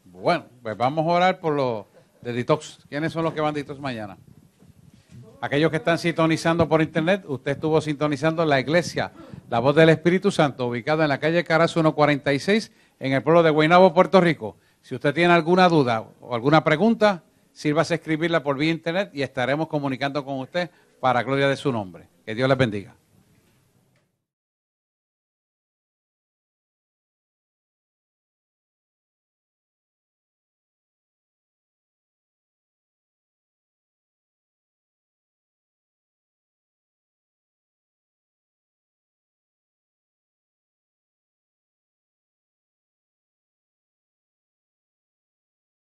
Bueno, pues vamos a orar por lo de detox. ¿Quiénes son los que van de detox mañana? Aquellos que están sintonizando por internet, usted estuvo sintonizando la iglesia La Voz del Espíritu Santo, ubicada en la calle Carazo 146, en el pueblo de Guaynabo, Puerto Rico. Si usted tiene alguna duda o alguna pregunta, sírvase a escribirla por vía internet y estaremos comunicando con usted para gloria de su nombre. Que Dios les bendiga.